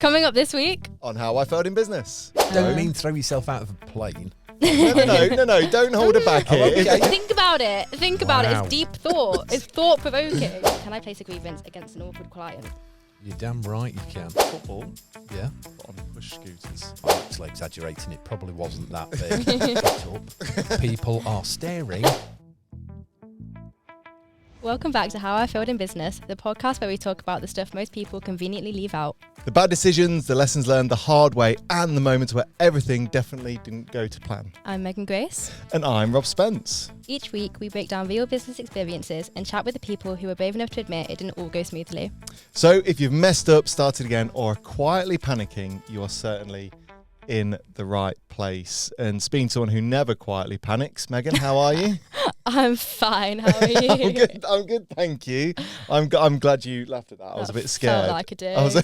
Coming up this week on How I Failed in Business. Don't mean throw yourself out of a plane. No, don't hold it back here. okay. Think about it. Think about it. Wow. It's deep thought. It's thought-provoking. Can I place a grievance against an awkward client? You're damn right you can. Football, Yeah. but on push scooters. I'm actually exaggerating. It probably wasn't that big. Shut up. People are staring. Welcome back to How I Failed in Business, the podcast where we talk about the stuff most people conveniently leave out. The bad decisions, the lessons learned the hard way, and the moments where everything definitely didn't go to plan. I'm Megan Grace. And I'm Rob Spence. Each week, we break down real business experiences and chat with the people who are brave enough to admit it didn't all go smoothly. So if you've messed up, started again, or are quietly panicking, you are certainly in the right place. And speaking to someone who never quietly panics, Megan, how are you? I'm fine. How are you? I'm good, thank you. I'm glad you laughed at that. I was a bit scared. Felt like a dig. I was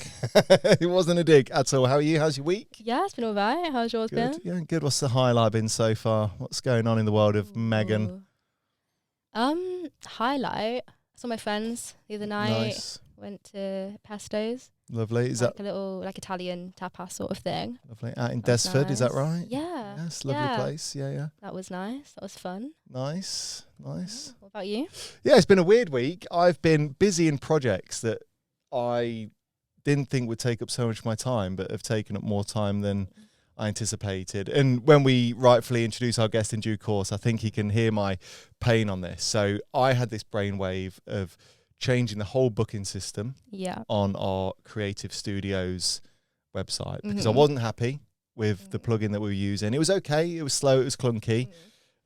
it wasn't a dig at all. How are you? How's your week? Yeah, it's been all right. How's yours been? Good. Yeah, good. What's the highlight been so far? What's going on in the world of Megan? Highlight. I saw my friends the other night. Nice. Went to Pesto's. Lovely. Is like that a little Italian tapas sort of thing? lovely? Out in That was Desford, is that nice. right? Yeah. Yes, lovely Yeah. place. Yeah. That was nice. That was fun. Nice. What about you? Yeah, it's been a weird week. I've been busy in projects that I didn't think would take up so much of my time, but have taken up more time than I anticipated. And when we rightfully introduce our guest in due course, I think he can hear my pain on this. So I had this brainwave of changing the whole booking system Yeah. on our creative studios website because I Mhm. wasn't happy with the plugin that we were using. It was okay. It was slow. It was clunky.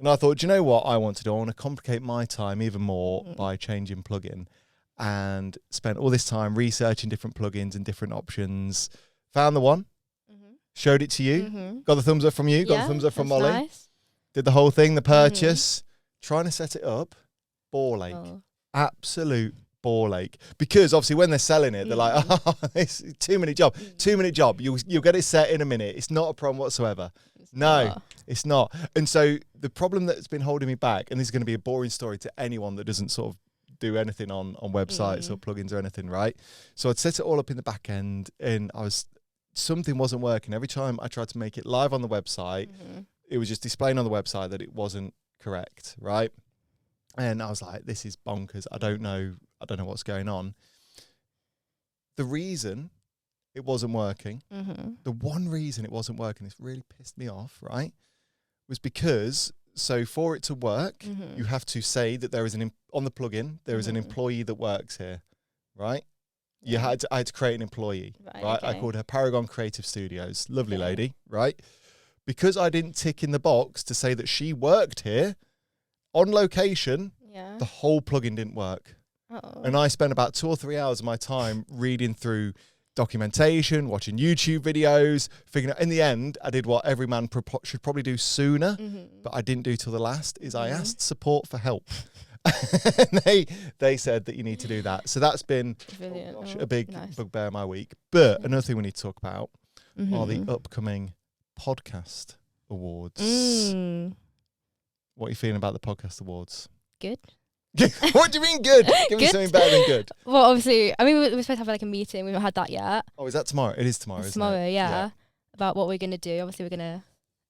And I thought, do you know what I want to do? I want to complicate my time even more by changing plugin, and spent all this time researching different plugins and different options. Found the one, showed it to you, got the thumbs up from you, got the thumbs up from that's Molly, Nice. did the whole thing, the purchase, trying to set it up, ball ache. Oh. Absolute ball ache, because obviously when they're selling it, they're like, oh, it's a 2-minute job. 2-minute job. You'll get it set in a minute. It's not a problem whatsoever. No, it's not. And so the problem that's been holding me back, and this is going to be a boring story to anyone that doesn't sort of do anything on websites or plugins or anything, right? So I'd set it all up in the back end, and something wasn't working. Every time I tried to make it live on the website, it was just displaying on the website that it wasn't correct, right? And I was like, this is bonkers. I don't know what's going on. The reason it wasn't working, the one reason it wasn't working, this really pissed me off, right, was because, so for it to work, you have to say that there is on the plugin, there is an employee that works here, right? I had to create an employee, right? Okay. I called her Paragon Creative Studios. Lovely lady, right? Because I didn't tick in the box to say that she worked here, on location, the whole plugin didn't work. And I spent about 2 or 3 hours of my time reading through documentation, watching YouTube videos, figuring out. In the end, I did what every man should probably do sooner, but I didn't do till the last, is I asked support for help. And they said that you need to do that. So that's been a big bugbear of my week. But another thing we need to talk about are the upcoming podcast awards. What are you feeling about the podcast awards? Good. What do you mean good? Give me something better than good. Well, obviously, I mean, we're supposed to have like a meeting. We've not had that yet. Oh, is that tomorrow? It is tomorrow, It's isn't tomorrow, it? yeah. About what we're going to do. Obviously, we're going to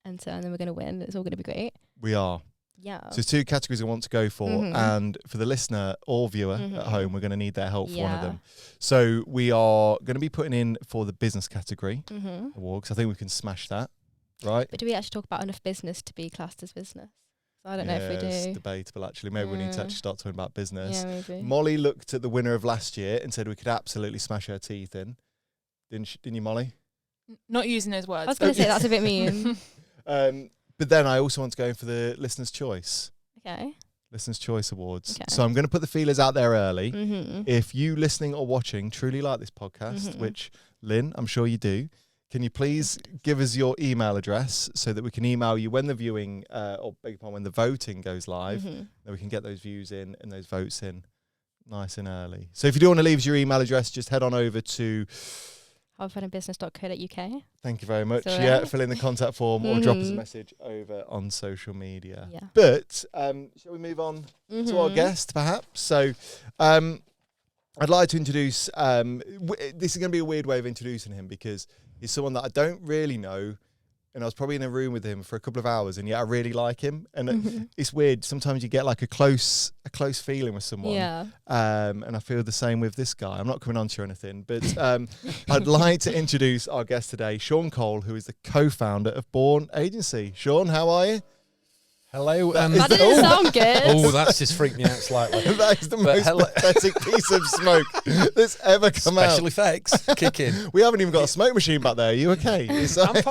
enter and then we're going to win. It's all going to be great. We are. Yeah. So there's 2 categories I want to go for. And for the listener or viewer at home, we're going to need their help for one of them. So we are going to be putting in for the business category award, because I think we can smash that, right? But do we actually talk about enough business to be classed as business? I don't know if we do. It's debatable, actually. Maybe we need to actually start talking about business. Yeah, maybe. Molly looked at the winner of last year and said we could absolutely smash her teeth in. Didn't you, Molly? Not using those words. I was going to say that's a bit mean. But then I also want to go in for the Listener's Choice. Okay. Listener's Choice Awards. Okay. So I'm going to put the feelers out there early. If you listening or watching truly like this podcast, which, Lynn, I'm sure you do, can you please give us your email address so that we can email you when the viewing, when the voting goes live, then we can get those views in and those votes in nice and early. So if you do want to leave us your email address, just head on over to howfundinbusiness.co.uk. Thank you very much. So, Fill in the contact form or drop us a message over on social media. Yeah. But shall we move on to our guest, perhaps? So I'd like to introduce, this is going to be a weird way of introducing him because he's someone that I don't really know, and I was probably in a room with him for a couple of hours, and yet I really like him. And it's weird. Sometimes you get like a close feeling with someone. Yeah. And I feel the same with this guy. I'm not coming on to you or anything, but I'd like to introduce our guest today, Shaun Cole, who is the co-founder of Bourne Agency. Shaun, how are you? Hello. That didn't sound good. Oh, that's just freaked me out slightly. That is the most pathetic piece of smoke that's ever come out. Special effects kick in. We haven't even got a smoke machine back there. Are you okay? I'm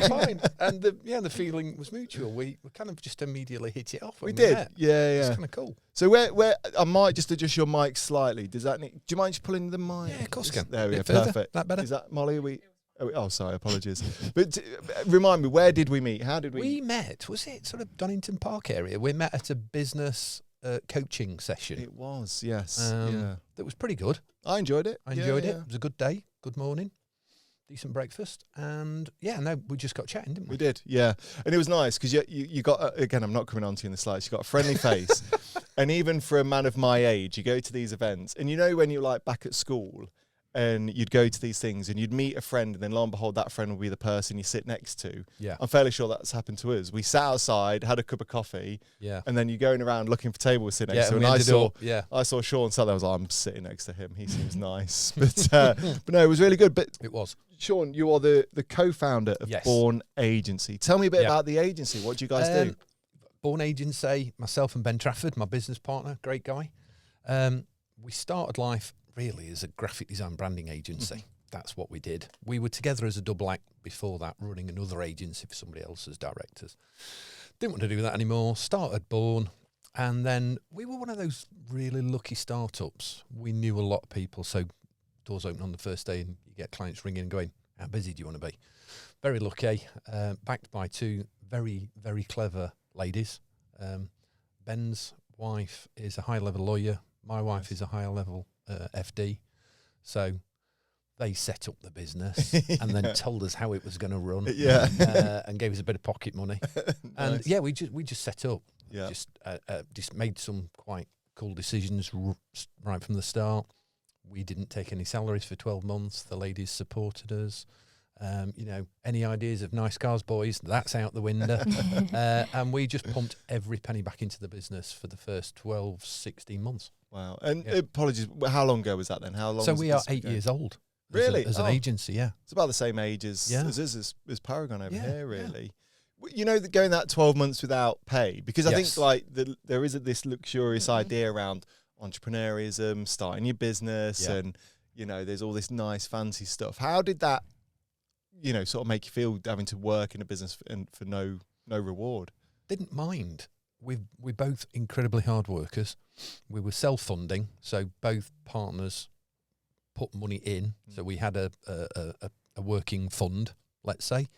fine. And the feeling was mutual. We kind of just immediately hit it off. We did. Met. Yeah. It's kind of cool. So where I might just adjust your mic slightly. Do you mind just pulling the mic? Yeah, of course I can. There we go. Bit further. Perfect. That better? Is that Molly? Oh, sorry, apologies. But remind me, where did we meet? How did we? We met, was it sort of Donington Park area? We met at a business coaching session. It was, yes. That was pretty good. I enjoyed it. I enjoyed it. It was a good day, good morning, decent breakfast. And we just got chatting, didn't we? We did, yeah. And it was nice because you got, again, I'm not coming on to you in the slides, you got a friendly face. And even for a man of my age, you go to these events and when you're like back at school, and you'd go to these things and you'd meet a friend and then lo and behold that friend will be the person you sit next to. Yeah. I'm fairly sure that's happened to us. We sat outside, had a cup of coffee, and then you're going around looking for tables to sit next to. And I saw Shaun sat there, I was like, I'm sitting next to him. He seems nice. But no, it was really good. But it was. Shaun, you are the co-founder of Bourne Agency. Tell me a bit about the agency. What do you guys do? Bourne Agency, myself and Ben Trafford, my business partner, great guy. We started life really as a graphic design branding agency. That's what we did. We were together as a double act before that, running another agency for somebody else as directors. Didn't want to do that anymore. Started Bourne, and then we were one of those really lucky startups. We knew a lot of people, so doors open on the first day and you get clients ringing and going, how busy do you want to be? Very lucky, backed by two very, very clever ladies. Ben's wife is a high-level lawyer. My wife is a higher-level FD. So they set up the business and then told us how it was going to run. And gave us a bit of pocket money. And we just set up. Just made some quite cool decisions right from the start. We didn't take any salaries for 12 months. The ladies supported us. Any ideas of nice cars, boys, that's out the window. And we just pumped every penny back into the business for the first 12, 16 months. Wow. And apologies, how long ago was that then? How long? So we are 8 years old. Really? As an agency, yeah. It's about the same age as Paragon over here, really. Yeah. Going that 12 months without pay, because I think like there is this luxurious idea around entrepreneurism, starting your business, and there's all this nice fancy stuff. How did that sort of make you feel having to work in a business for no reward? Didn't mind. We're both incredibly hard workers. We were self-funding, so both partners put money in. So we had a working fund, let's say.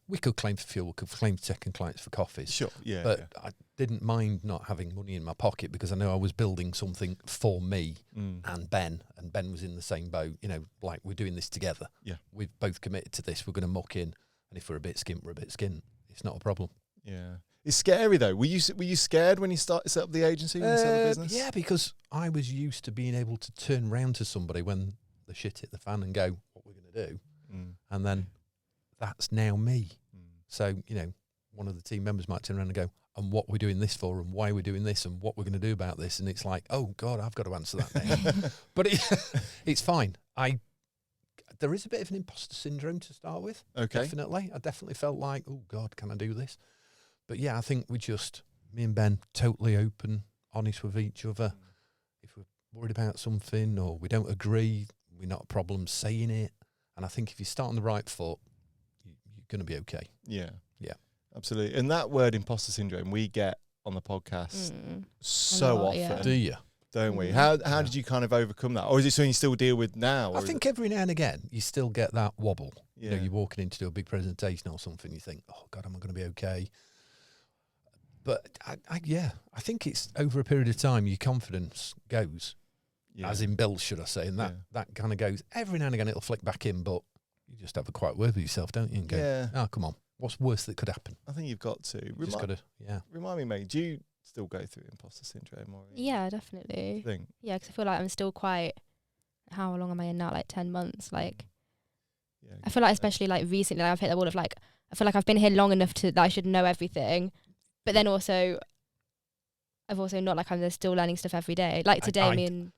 We could claim for fuel, we could claim for taking clients for coffees. Sure, yeah. But I didn't mind not having money in my pocket because I know I was building something for me and Ben was in the same boat. Like we're doing this together. Yeah. We've both committed to this. We're going to muck in, and if we're a bit skint, we're a bit skint. It's not a problem. Yeah. It's scary though. Were you scared when you set up the agency, when you set up the business? Yeah, because I was used to being able to turn round to somebody when the shit hit the fan and go, what we're going to do. And then that's now me. So, one of the team members might turn around and go, and what we're doing this for and why we're doing this and what we're going to do about this. And it's like, oh God, I've got to answer that now. But it's fine. There is a bit of an imposter syndrome to start with. Okay. Definitely. I definitely felt like, oh God, can I do this? But yeah, I think me and Ben, totally open, honest with each other. If we're worried about something or we don't agree, we're not a problem saying it. And I think if you start on the right foot, you're going to be okay. Yeah. Yeah. Absolutely. And that word imposter syndrome we get on the podcast so often. Yeah. Do you? Don't we? How did you kind of overcome that? Or is it something you still deal with now? I think every now and again you still get that wobble. Yeah. You're walking in to do a big presentation or something, you think, oh God, am I going to be okay? But I think it's over a period of time your confidence goes, as in builds, should I say, and that kind of goes. Every now and again it'll flick back in, but you just have a quiet word with yourself, don't you? And go, oh, come on, what's worse that could happen? I think you've got to. Remind me, mate, do you still go through imposter syndrome? Or yeah, definitely. Yeah, because I feel like I'm still quite how long am I in now? Like 10 months. Like, Yeah, I feel like especially like recently, like, I've hit the wall of like, I feel like I've been here long enough that I should know everything. But then also, I've also not like I'm still learning stuff every day. Like today,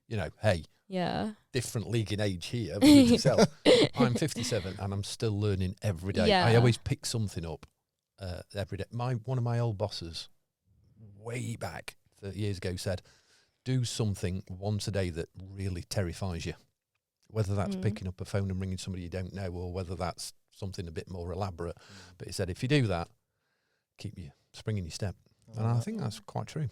Hey, yeah, different league in age here with yourself. I'm 57 and I'm still learning every day. Yeah. I always pick something up every day. One of my old bosses, way back 30 years ago, said, do something once a day that really terrifies you. Whether that's picking up a phone and ringing somebody you don't know, or whether that's something a bit more elaborate. But he said, if you do that, keep your spring in your step. And I think that's quite true.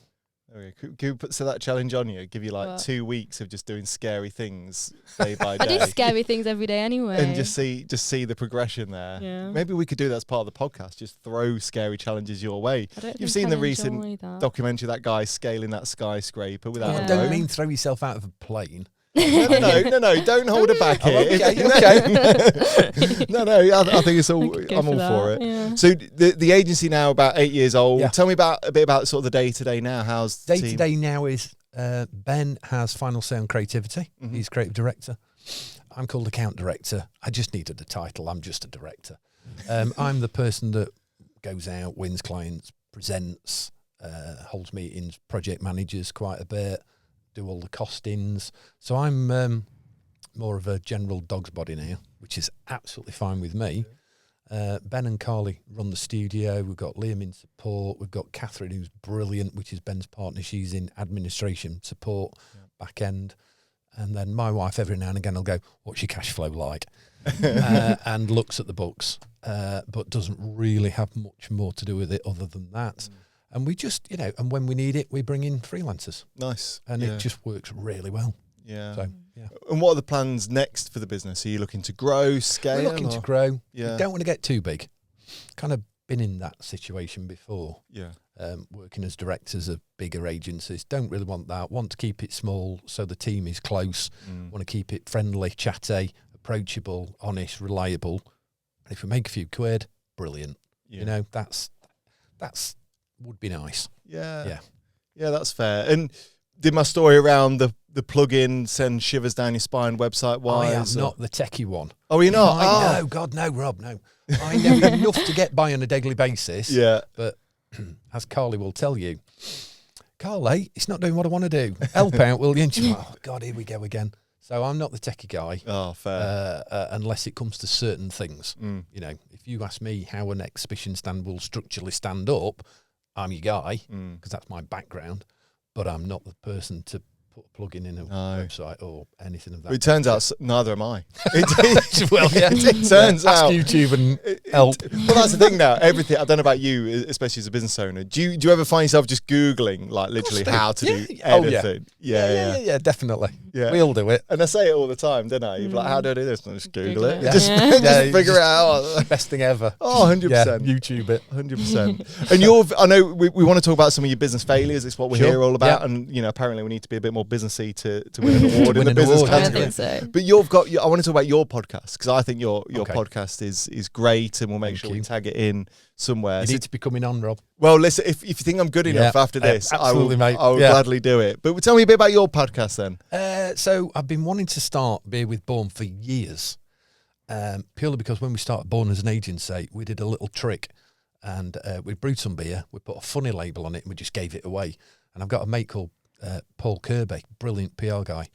Okay. Can we put that challenge on you? Give you like What? 2 weeks of just doing scary things day by I day. do scary things every day anyway. And just see the progression there. Yeah. Maybe we could do that as part of the podcast. Just throw scary challenges your way. I don't You've think seen I the recent enjoy that. documentary, that guy scaling that skyscraper without Yeah. a Don't rope. mean throw yourself out of a plane. No, don't hold it back here. Okay. No, I think it's all, I'm all for it. Yeah. So the agency now about 8 years old. Yeah. Tell me a bit about sort of the day to day now. How's the Day to team? day now is Ben has final say on creativity. Mhm. He's creative director. I'm called account director. I just needed a title. I'm just a director. I'm the person that goes out, wins clients, presents, holds meetings, project managers quite a bit, do all the costings. So I'm more of a general dog's body now, which is absolutely fine with me. Ben and Carly run the studio. We've got Liam in support. We've got Catherine, who's brilliant, which is Ben's partner. She's in administration support, back end. And then my wife, every now and again, will go, what's your cash flow like? And looks at the books, but doesn't really have much more to do with it other than that. And we just, and when we need it, we bring in freelancers. Nice. And Yeah. it just works really well. Yeah. So, yeah. And what are the plans next for the business? Are you looking to grow, scale? We're looking to or- grow. Yeah. We don't want to get too big. Kind of been in that situation before. Yeah. Working as directors of bigger agencies. Don't really want that. Want to keep it small so the team is close. Want to keep it friendly, chatty, approachable, honest, reliable. And if we make a few quid, brilliant. Yeah. That's would be nice. Yeah. Yeah. Yeah, that's fair. And did my story around the plug-in send shivers down your spine website I wise? am or- not the techie one. Oh, you're not? No, God, no, Rob, no. I know enough to get by on a daily basis. Yeah. But as Carly will tell you, Carly, it's not doing what I want to do. Help out, will you? And she's like, oh, God, here we go again. So I'm not the techie guy. Oh, fair. Unless it comes to certain things. Mm. If you ask me how an exhibition stand will structurally stand up, I'm your guy, because that's my background. But I'm not the person to put a plug-in a website or anything of that. It turns out neither am I. Well, yeah. It turns Ask out. YouTube and help. Well, that's the thing now. Everything, I don't know about you, especially as a business owner. Do you ever find yourself just Googling, like, literally how to do Oh, yeah. anything? Yeah, definitely. Yeah. We all do it. And I say it all the time, don't I? You're like, how do I do this? And I just Google it. Yeah. Just, Yeah. just Yeah, figure just- it out. Best thing ever. Oh, 100%. Yeah, YouTube it. 100%. And I know we want to talk about some of your business failures. It's what we're Sure. here all about. Yeah. And, apparently we need to be a bit more businessy to win an award in Win the an business award, I category. don't think so. But I want to talk about your podcast, because I think your Okay. podcast is great, and we'll make Thank sure we you. tag it in somewhere. You So- need to be coming on, Rob. well, listen, if you think I'm good enough Yeah. after this, Absolutely, mate. I will Yeah. gladly do it. But tell me a bit about your podcast then. So I've been wanting to start Beer with Bourne for years, purely because when we started Bourne as an agency, we did a little trick, and we brewed some beer, we put a funny label on it, and we just gave it away. And I've got a mate called Paul Kirby, brilliant PR guy,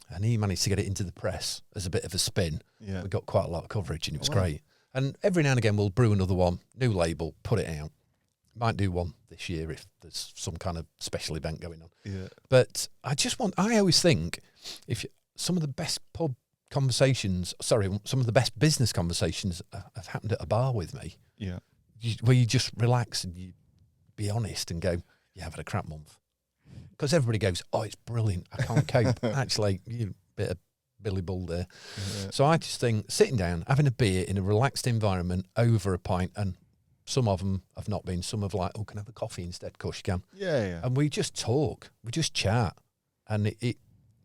and he managed to get it into the press as a bit of a spin. Yeah. We got quite a lot of coverage, and it was Wow. great. And every now and again, we'll brew another one, new label, put it out. Might do one this year if there's some kind of special event going on. Yeah. But I always think some of the best some of the best business conversations have happened at a bar with me, Yeah. where you just relax and you be honest and go, yeah, I've had a crap month. Because everybody goes, oh, it's brilliant, I can't cope. Actually, you bit of Billy Bull there. Yeah. So I just think sitting down, having a beer in a relaxed environment over a pint, and some of them have not been, some have like, oh, can I have a coffee instead? Of course you can. Yeah. And we just talk, we just chat, and it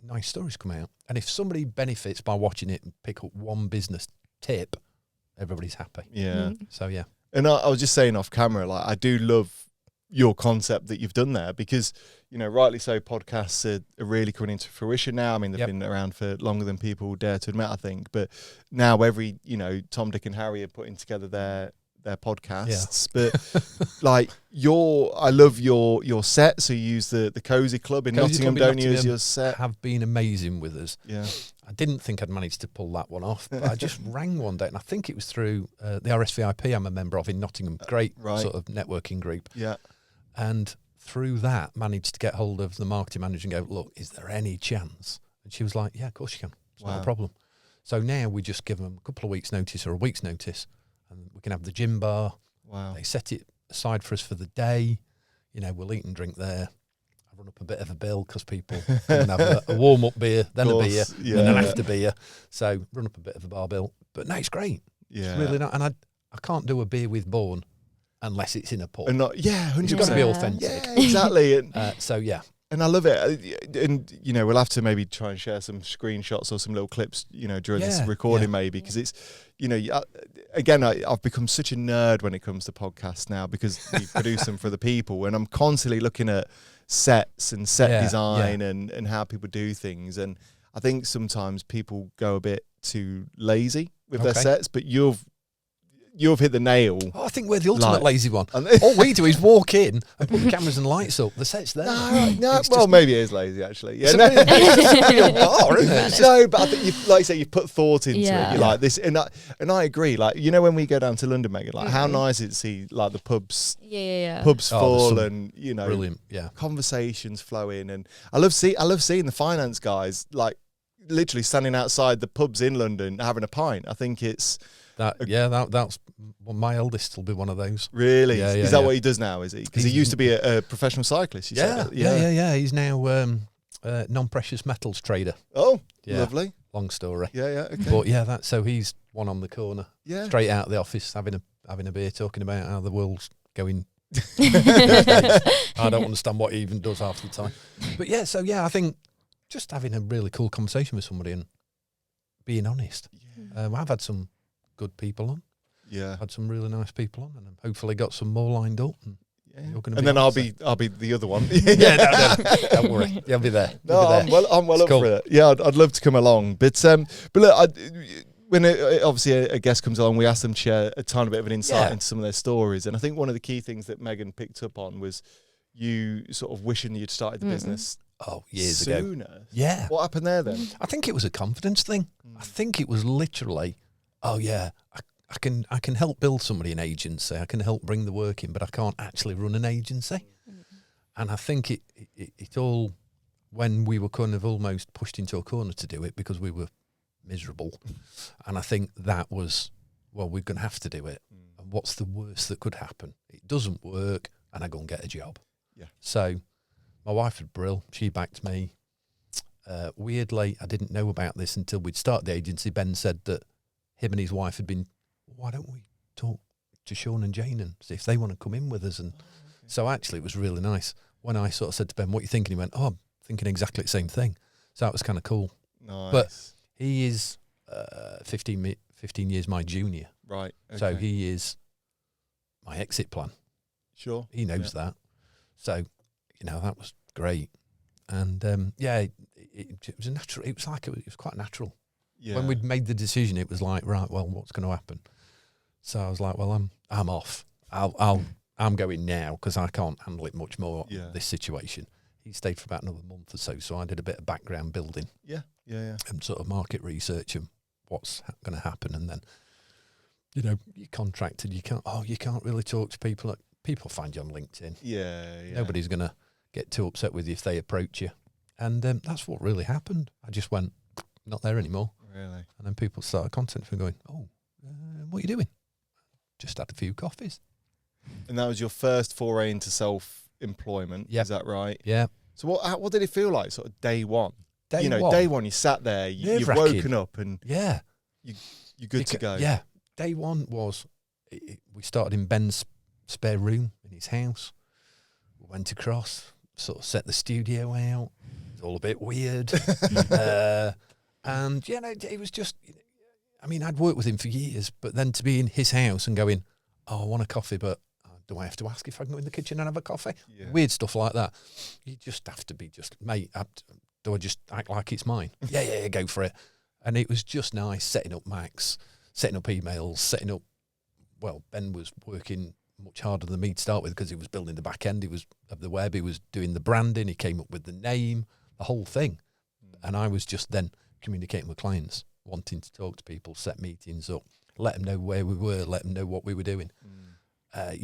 nice stories come out. And if somebody benefits by watching it and pick up one business tip, everybody's happy. Yeah. So yeah, And I was just saying off camera, like, I do love your concept that you've done there, because, you know, rightly so, podcasts are really coming into fruition now. I mean, they've been around for longer than people dare to admit, I think. But now every, you know, Tom, Dick and Harry are putting together their podcasts. But like I love your set. So you use the Cozy Club in Nottingham, don't you, as your set? Have been amazing with us. Yeah. I didn't think I'd managed to pull that one off, but I just rang one day, and I think it was through the RSVIP I'm a member of in Nottingham. Great sort of networking group. Yeah. And through that, managed to get hold of the marketing manager and go, look, is there any chance? And she was like, yeah, of course you can. It's not a problem. So now we just give them a couple of weeks' notice or a week's notice, and we can have the gym bar. Wow. They set it aside for us for the day. You know, we'll eat and drink there. I run up a bit of a bill because people come and have a warm-up beer, then a beer, and then after beer. So run up a bit of a bar bill. But no, it's great. Yeah. It's really nice. And I can't do a beer with Bourne unless it's in a pub. And not, 100%. It's got to be authentic. Yeah, exactly. And, so, yeah. And I love it. And, you know, we'll have to maybe try and share some screenshots or some little clips, you know, during this recording maybe, because it's, you know, again, I've become such a nerd when it comes to podcasts now, because we produce them for the people, and I'm constantly looking at sets and set design and how people do things. And I think sometimes people go a bit too lazy with their sets, but you've hit the nail. Oh, I think we're the ultimate lazy one. All we do is walk in and put the cameras and lights up. The set's there. No, well, maybe it is lazy, actually. Yeah, it's a real bar, isn't it? No, but I think, like you say, you put thought into it. You're like this, and I agree. Like, you know, when we go down to London, Megan, like how nice it to see like the pubs, pubs full, and you know, brilliant, conversations flowing, and I love seeing the finance guys like literally standing outside the pubs in London having a pint. I think it's. That's my eldest will be one of those. Really? Is that what he does now, is he? Because he used to be a professional cyclist. Yeah. He's now non-precious metals trader. Oh, lovely. Long story. Yeah. Okay. But so he's one on the corner. Yeah. Straight out of the office, having a beer, talking about how the world's going. I don't understand what he even does half the time. But I think just having a really cool conversation with somebody and being honest. I've had some good people on. Yeah, had some really nice people on, and hopefully got some more lined up. And then I'll be the other one. No, don't worry, you'll be there. I'm well up for it. Yeah, I'd love to come along, but look, when obviously a guest comes along, we ask them to share a tiny bit of an insight into some of their stories, and I think one of the key things that Megan picked up on was you sort of wishing you'd started the business. Years sooner. ago. Yeah. What happened there then? I think it was a confidence thing. I think it was literally, I can help build somebody an agency. I can help bring the work in, but I can't actually run an agency. And I think it all, when we were kind of almost pushed into a corner to do it because we were miserable. And I think that was, well, we're going to have to do it. And what's the worst that could happen? It doesn't work and I go and get a job. Yeah. So my wife had Brill. She backed me. Weirdly, I didn't know about this until we'd started the agency. Ben said that him and his wife had been, why don't we talk to Shaun and Jane and see if they want to come in with us? And so actually it was really nice. When I sort of said to Ben, what are you thinking? He went, I'm thinking exactly the same thing. So that was kind of cool. Nice. But he is 15 years my junior. Right. Okay. So he is my exit plan. Sure. He knows that. So, that was great. And it was a natural. It was quite natural. Yeah. When we'd made the decision, it was like, right, well, what's going to happen? So I was like, well, I'm off. I'm going now because I can't handle it much more. This situation. He stayed for about another month or so I did a bit of background building. Yeah. And sort of market research and what's going to happen, and then you're contracted. You can't really talk to people. People find you on LinkedIn. Yeah. Nobody's going to get too upset with you if they approach you. And that's what really happened. I just went, not there anymore. Really? And then people started contacting me going, what are you doing? Just had a few coffees. And that was your first foray into self-employment, is that right? Yeah. So what did it feel like, sort of day one? Day one, you sat there, you've woken up and you're good to go. Yeah. Day one was, we started in Ben's spare room in his house. We went across, sort of set the studio out. It's all a bit weird. And, it was just, I'd worked with him for years, but then to be in his house and going, I want a coffee, but do I have to ask if I can go in the kitchen and have a coffee? Yeah. Weird stuff like that. You just have to be mate, do I just act like it's mine? Yeah, go for it. And it was just nice setting up Max, setting up emails, well, Ben was working much harder than me to start with because he was building the back end. He was of the web. He was doing the branding. He came up with the name, the whole thing. And I was just then communicating with clients, wanting to talk to people, set meetings up, let them know where we were, let them know what we were doing. I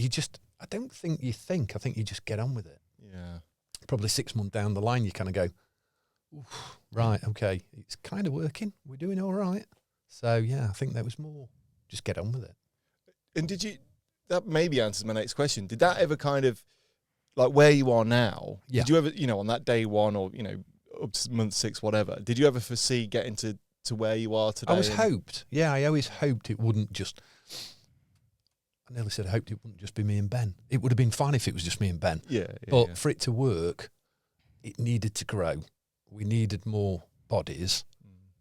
don't think you think. I think you just get on with it. Yeah. Probably 6 months down the line, you kind of go, oof, right, okay, it's kind of working. We're doing all right. So, yeah, I think there was more. Just get on with it. And that maybe answers my next question. Did that ever kind of, like where you are now, Yeah. did you ever, on that day one or, up to month 6, whatever, did you ever foresee getting to where you are today? I always hoped it wouldn't just, I nearly said I hoped it wouldn't just be me and Ben. It would have been fine if it was just me and Ben. Yeah. But for it to work, it needed to grow. We needed more bodies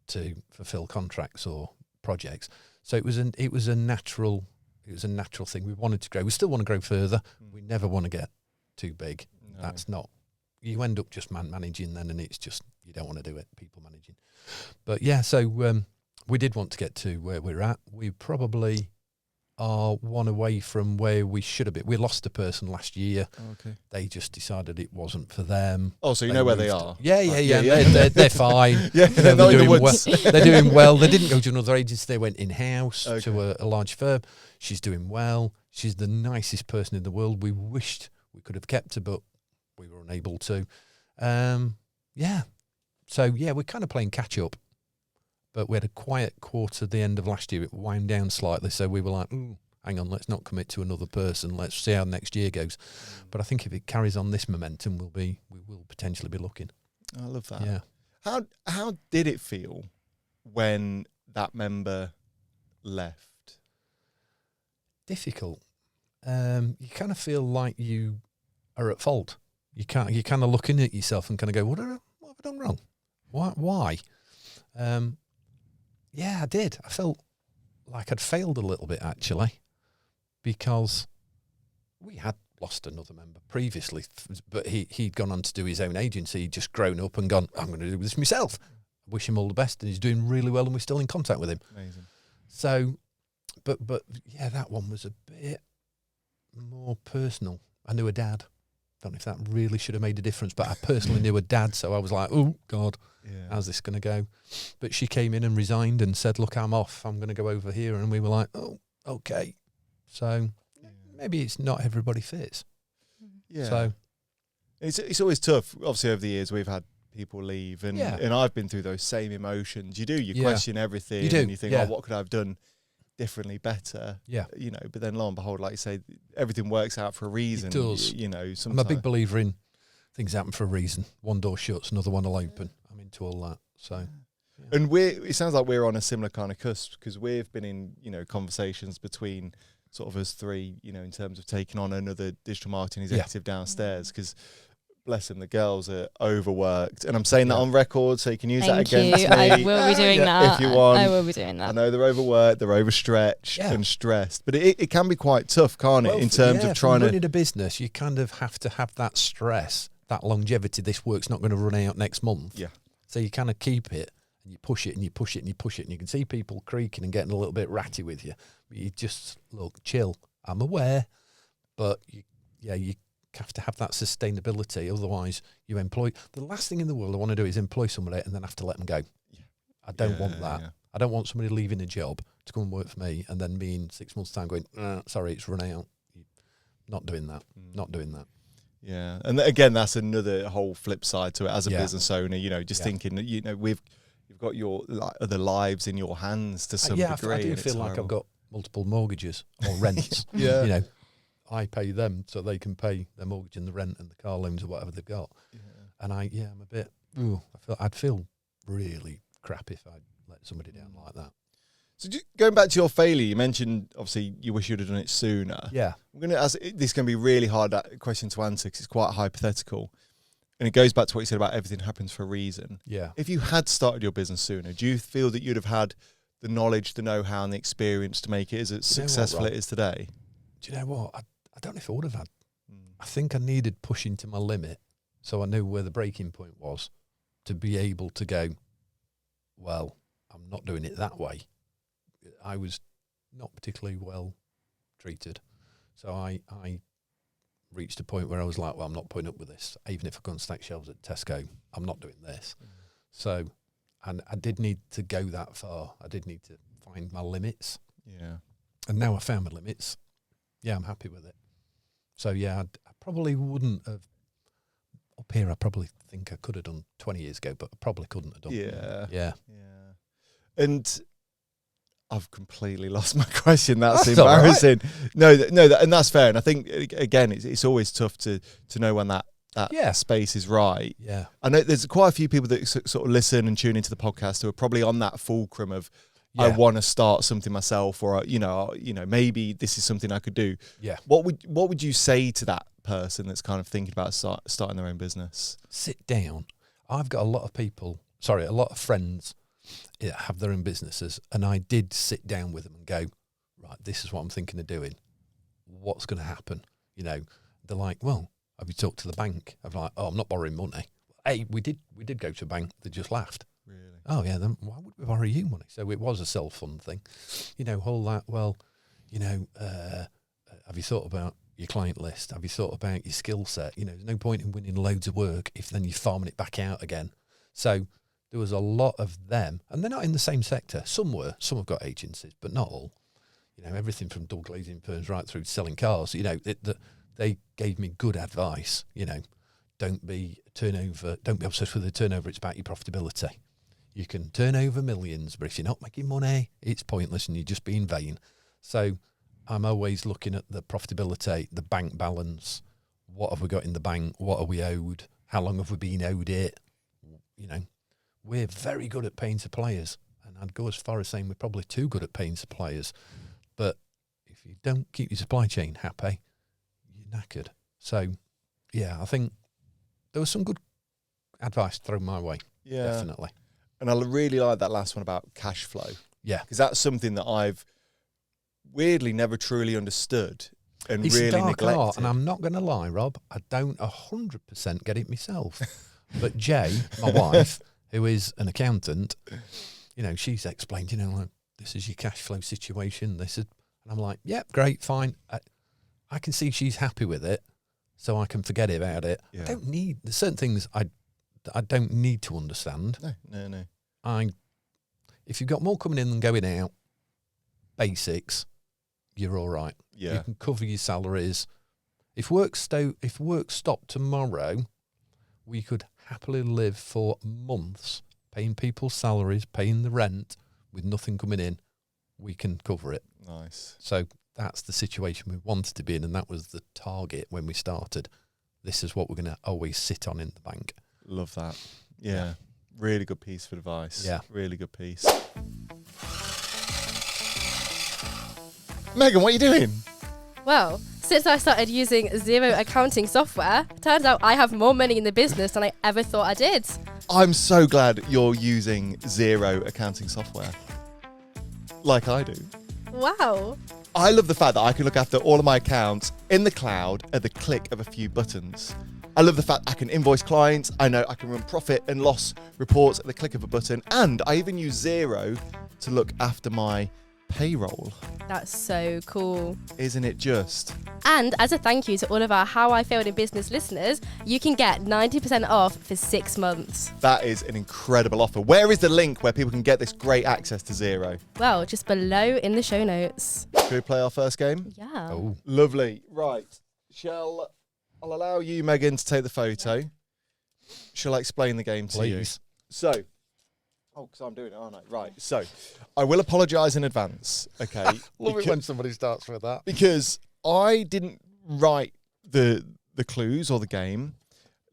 to fulfill contracts or projects. So it was a natural thing. We wanted to grow. We still want to grow further. We never want to get too big. No. That's not. You end up just managing then, and it's just you don't want to do it. People managing. But yeah, so we did want to get to where we're at. We probably are one away from where we should have been. We lost a person last year. Okay. They just decided it wasn't for them. Oh, so you know where they moved are? Yeah. They're fine. Yeah, They're not in the doing well. woods. They're doing well. They didn't go to another agency. They went in-house Okay. to a large firm. She's doing well. She's the nicest person in the world. We wished we could have kept her, but we were unable to. Yeah. So, yeah, we're kind of playing catch-up. But we had a quiet quarter at the end of last year. It wound down slightly. So we were like, ooh, hang on, let's not commit to another person. Let's see how next year goes. But I think if it carries on this momentum, we will potentially be looking. I love that. Yeah. How did it feel when that member left? Difficult. You kind of feel like you are at fault. You're kind of looking at yourself and kind of go, what have I done wrong? Why? Yeah, I did. I felt like I'd failed a little bit, actually, because we had lost another member previously, but he'd gone on to do his own agency. He'd just grown up and gone, I'm going to do this myself. I wish him all the best, and he's doing really well, and we're still in contact with him. Amazing. So, but yeah, that one was a bit more personal. I knew a dad. Don't know if that really should have made a difference, but I personally knew a dad, so I was like, oh, God. Yeah. How's this going to go? But she came in and resigned and said, look, I'm off. I'm going to go over here. And we were like, oh, okay. So maybe it's not everybody fits. Yeah. So it's always tough. Obviously, over the years, we've had people leave, and I've been through those same emotions. You question everything. You do. And you think, oh, what could I have done differently, better? Yeah. But then lo and behold, like you say, everything works out for a reason. It does. Sometimes. I'm a big believer in things happen for a reason. One door shuts, another one will open. I'm into all that. So, yeah. And it sounds like we're on a similar kind of cusp, because we've been in, conversations between sort of us three, in terms of taking on another digital marketing executive downstairs, because bless them, the girls are overworked. And I'm saying that on record, so you can use that against me. I will be doing that. If you want. I will be doing that. I know they're overworked, they're overstretched and stressed, but it can be quite tough, can't it, in terms of trying to... running a business, you kind of have to have that stress, that longevity. This work's not going to run out next month. Yeah. So you kind of keep it, and you push it, and you push it, and you push it, and you can see people creaking and getting a little bit ratty with you. But you just, look, chill. I'm aware, but you have to have that sustainability. Otherwise, you employ... The last thing in the world I want to do is employ somebody and then have to let them go. Yeah. I don't want that. Yeah. I don't want somebody leaving a job to come and work for me, and then me in 6 months' time going, sorry, it's run out. Not doing that. Not doing that. Yeah, and again, that's another whole flip side to it as a business owner. Just thinking that you've got your other lives in your hands to some degree. I do feel like I've got multiple mortgages or rents. I pay them so they can pay their mortgage and the rent and the car loans or whatever they've got. Yeah. And I'm a bit. I'd feel really crap if I let somebody down like that. So going back to your failure, you mentioned obviously you wish you'd have done it sooner. Yeah. I'm going to ask, this is going to be really hard question to answer because it's quite hypothetical. And it goes back to what you said about everything happens for a reason. Yeah. If you had started your business sooner, do you feel that you'd have had the knowledge, the know-how and the experience to make it as successful it is today? Do you know what? I don't know if I would have had. I think I needed pushing to my limit, so I knew where the breaking point was to be able to go, well, I'm not doing it that way. I was not particularly well treated. So I reached a point where I was like, well, I'm not putting up with this. Even if I couldn't stack shelves at Tesco, I'm not doing this. So, and I did need to go that far. I did need to find my limits. Yeah. And now I found my limits. Yeah, I'm happy with it. So, yeah, I probably wouldn't have. Up here, I probably think I could have done 20 years ago, but I probably couldn't have done. Yeah. Yeah. Yeah. And I've completely lost my question. That's That's all right. embarrassing. And that's fair. And I think, again, it's always tough to know when that space is right. Yeah. I know there's quite a few people that sort of listen and tune into the podcast who are probably on that fulcrum of, I want to start something myself, or maybe this is something I could do. Yeah. What would you say to that person that's kind of thinking about starting their own business? Sit down. I've got a lot of friends that have their own businesses, and I did sit down with them and go, right, this is what I'm thinking of doing. What's going to happen? They're like, well, have you talked to the bank? I'm like, oh, I'm not borrowing money. Hey, we did go to a bank. They just laughed. Really? Oh yeah, then why would we borrow you money? So it was a self-fund thing, all that. Well, have you thought about your client list? Have you thought about your skill set? There's no point in winning loads of work if then you're farming it back out again. So there was a lot of them, and they're not in the same sector. Some have got agencies, but not all. Everything from door glazing firms right through to selling cars. They gave me good advice. Don't be obsessed with the turnover. It's about your profitability. You can turn over millions, but if you're not making money, it's pointless and you're just being vain. So I'm always looking at the profitability, the bank balance. What have we got in the bank? What are we owed? How long have we been owed it? We're very good at paying suppliers. And I'd go as far as saying we're probably too good at paying suppliers. But if you don't keep your supply chain happy, you're knackered. So, yeah, I think there was some good advice thrown my way. Yeah. Definitely. And I really like that last one about cash flow. Yeah. Because that's something that I've weirdly never truly understood and It's really a dark neglected. art, and I'm not going to lie, Rob, I don't 100% get it myself. But Jay, my wife, who is an accountant, she's explained, like, this is your cash flow situation. And I'm like, yep, great, fine. I can see she's happy with it, so I can forget about it. Yeah. There's certain things I don't need to understand. No. If you've got more coming in than going out, basics, you're all right. Yeah. You can cover your salaries. If work stopped tomorrow, we could happily live for months paying people's salaries, paying the rent with nothing coming in. We can cover it. Nice. So that's the situation we wanted to be in, and that was the target when we started. This is what we're going to always sit on in the bank. Love that. Yeah. Really good piece of advice. Yeah. Really good piece. Megan, what are you doing? Well, since I started using Xero accounting software, turns out I have more money in the business than I ever thought I did. I'm so glad you're using Xero accounting software. Like I do. Wow. I love the fact that I can look after all of my accounts in the cloud at the click of a few buttons. I love the fact I can invoice clients. I know I can run profit and loss reports at the click of a button. And I even use Xero to look after my payroll. That's so cool. Isn't it just? And as a thank you to all of our How I Failed in Business listeners, you can get 90% off for 6 months. That is an incredible offer. Where is the link where people can get this great access to Xero? Well, just below in the show notes. Should we play our first game? Yeah. Oh, Lovely. Right. I'll allow you, Megan, to take the photo. Shall I explain the game to you? please. So, because I'm doing it, aren't I? Right. So, I will apologise in advance, okay? Love it when somebody starts with that. Because I didn't write the clues or the game.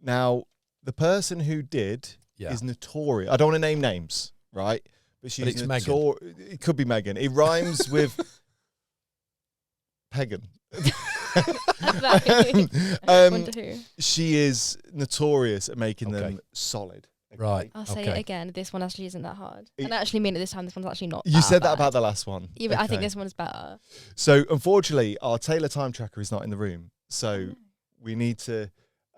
Now, the person who did is notorious. I don't want to name names, right? But she's it's Megan. It could be Megan. It rhymes with pagan. Wonder who. She is notorious at making them solid. Right. I'll say okay. it again. This one actually isn't that hard. It- And I actually mean it this time. This one's actually not. You said that bad. about the last one. Yeah, but I think Okay. this one's better. So unfortunately, our Taylor time tracker is not in the room. So we need to.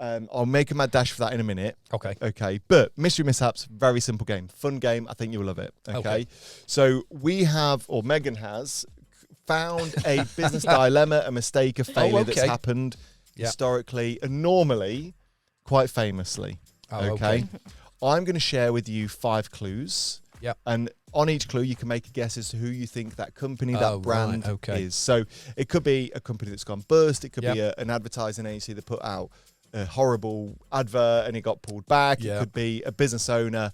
I'll make a mad dash for that in a minute. Okay. Okay, but mystery mishaps, very simple game, fun game. I think you'll love it. Okay, so we have, or Megan has, found a business dilemma, a mistake, a failure that's okay. happened Yeah. historically and normally, quite famously. Oh, Okay, I'm going to share with you 5 clues. Yep. And on each clue, you can make a guess as to who you think that company, Oh, that brand right, okay. is. So it could be a company that's gone bust. It could Yep. be an advertising agency that put out a horrible advert and it got pulled back. Yeah. It could be a business owner,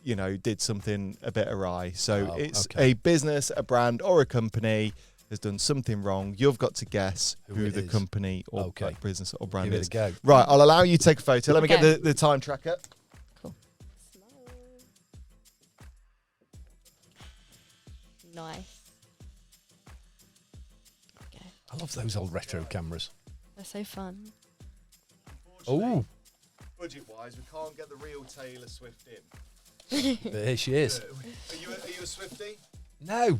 you know, did something a bit awry. So Oh, it's okay. a business, a brand, or a company has done something wrong. You've got to guess Who who it the is. company or Okay. business or brand Give it is. a go. Right, I'll allow you to take a photo. Let me get Okay. the time tracker. Nice. Okay. I love those old retro cameras. They're so fun. Oh, Budget-wise, we can't get the real Taylor Swift in. there she is. Are you a Swiftie? No.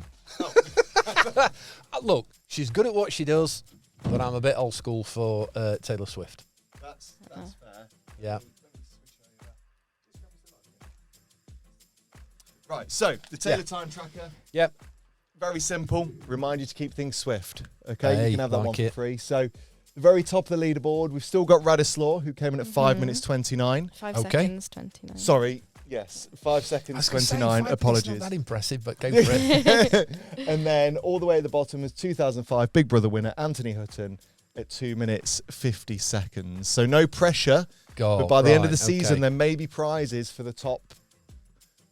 Look, she's good at what she does, but I'm a bit old school for Taylor Swift. That's fair. Yeah. Let me switch over. Right, so the Taylor Yeah. time tracker, Yep. very simple. Remind you to keep things swift. Okay, Hey, you can have that like one for it. free. So the very top of the leaderboard, we've still got Radislaw, who came in at 5 minutes 29. 5 Okay. seconds, 29. Sorry, yes, 5 I seconds was gonna say, 29. 5 minutes Apologies. Not that impressive, but go for it. And then all the way at the bottom is 2005 Big Brother winner Anthony Hutton at 2 minutes 50 seconds. So no pressure, God, but by the end of right, the season, okay. there may be prizes for the top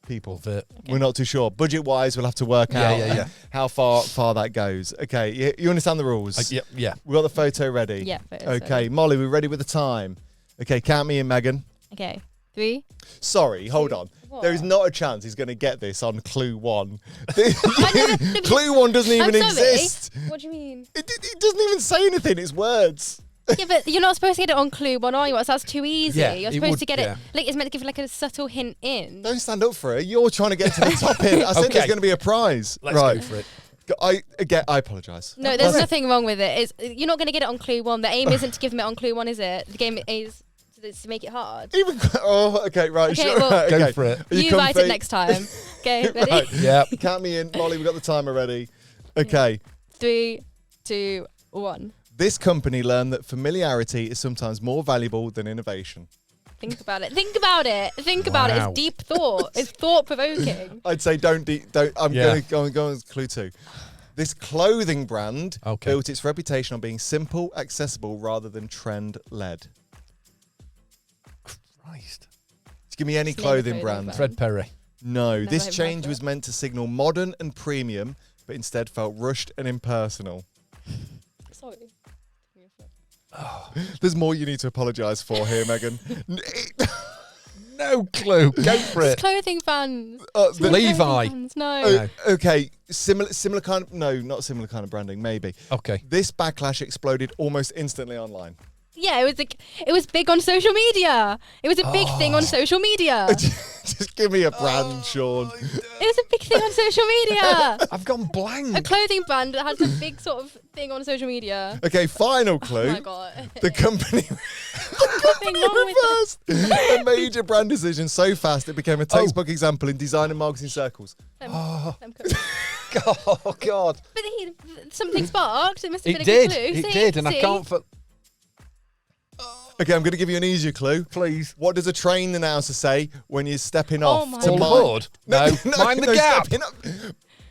people. Love it. We're not too sure. Budget-wise, we'll have to work Yeah, out yeah. how far that goes. Okay, you understand the rules? Yeah. We got the photo ready. Yeah. But it's, Okay, Molly, we're ready with the time. Okay, count me in, Megan. Okay. 3. Sorry, hold on. What? There is not a chance he's going to get this on clue 1. Clue 1 doesn't even I'm sorry. exist. What do you mean? It doesn't even say anything. It's words. Yeah, but you're not supposed to get it on clue 1, are you? That's too easy. Yeah, You're it supposed would- to get yeah. it. Like, it's meant to give like a subtle hint in. Don't stand up for it. You're trying to get to the top hint. I said Okay. there's going to be a prize. Let's right. go for it. I apologise. No, there's nothing wrong with it. You're not going to get it on clue 1. The aim isn't to give them it on clue 1, is it? The game is to make it hard. Okay, right. Okay, sure. well- right, Go okay. for it. Are You write comfy? it next time. Okay, ready? Right. Yeah. Count me in. Molly, we've got the timer ready. Okay. 3, 2, 1. This company learned that familiarity is sometimes more valuable than innovation. Think about it. Think about it. Think about it. Wow. It's deep thought. It's thought provoking. I'd say don't. I'm Yeah. going to go on clue 2. This clothing brand Okay. built its reputation on being simple, accessible, rather than trend-led. Christ. Just give me any Just name a clothing clothing brand. brand. Fred Perry. No, Never this heard change that. was meant to signal modern and premium, but instead felt rushed and impersonal. Sorry. There's more you need to apologise for here, Megan. No clue. Go for It's it. clothing fans. The- Levi. Clothing fans, No. No. Okay, similar kind of, no, not similar kind of branding, maybe. Okay. This backlash exploded almost instantly online. Yeah, it was big on social media. It was a big thing on social media. Just give me a brand, Shaun. It was a big thing on social media. I've gone A blank. clothing brand that had some big sort of thing on social media. Okay, final Oh clue. my god. The company Nothing wrong with reversed a major brand decision so fast it became a textbook example in design and marketing circles. them. Oh, Them co- oh God. But something sparked. It must have It been a did. good clue. It See? did. And I See? can't. Okay, I'm going to give you an easier clue. Please. What does a train announcer say when you're stepping Oh off my to God. mind? Board? No. Mind the gap. stepping up.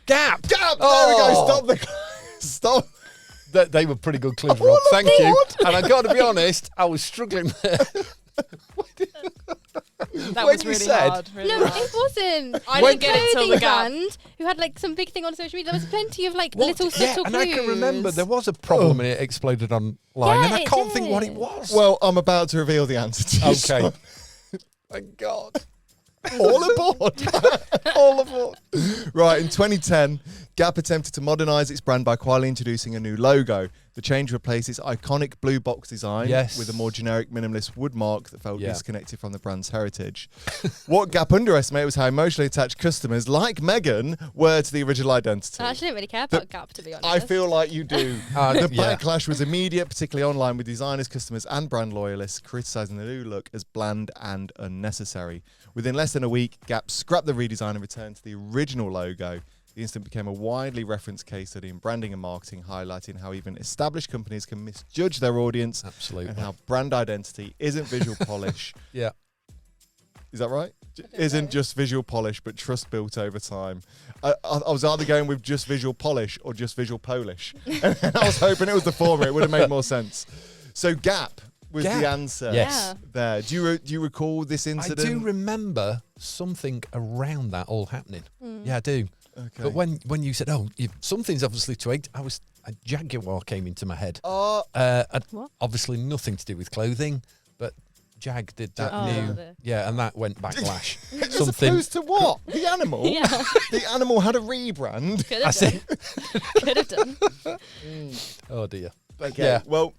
Gap. Gap! Oh. There we go. Stop the. Stop. They were pretty good clues, Rob. Thank you. And I got to be honest, I was struggling there. That When was you really said- hard. Really No, hard. it wasn't. I When didn't get it till clothing the gap. brand who had like some big thing on social media. There was plenty of like What? little Yeah, subtle and clues. I can remember there was a problem and it exploded online, and I it can't think what did. it was. Well, I'm about to reveal the answer to you. okay. Thank God. All aboard. All aboard. Right, in 2010, Gap attempted to modernise its brand by quietly introducing a new logo. The change replaced its iconic blue box design with a more generic minimalist wood mark that felt disconnected from the brand's heritage. What Gap underestimated was how emotionally attached customers like Megan were to the original identity. I actually don't really care about Gap, to be honest. I feel like you do. The backlash was immediate, particularly online, with designers, customers and brand loyalists criticising the new look as bland and unnecessary. Within less than a week, Gap scrapped the redesign and returned to the original logo. The incident became a widely referenced case study in branding and marketing, highlighting how even established companies can misjudge their audience. Absolutely. And how brand identity isn't visual polish. Yeah. Is that right? Isn't just visual polish, but trust built over time. I was either going with just visual polish or just visual Polish. And I was hoping it was the former. It would have made more sense. So Gap was the answer. Yes. There. Do you recall this incident? I do remember something around that all happening. Yeah, I do. Okay. But when you said, something's obviously twigged, a Jaguar came into my head. Oh. What? Obviously nothing to do with clothing, but Jag did that and that went backlash. As opposed to what? The animal? Yeah. The animal had a rebrand. Could have done. Oh dear. Okay. Yeah. Well,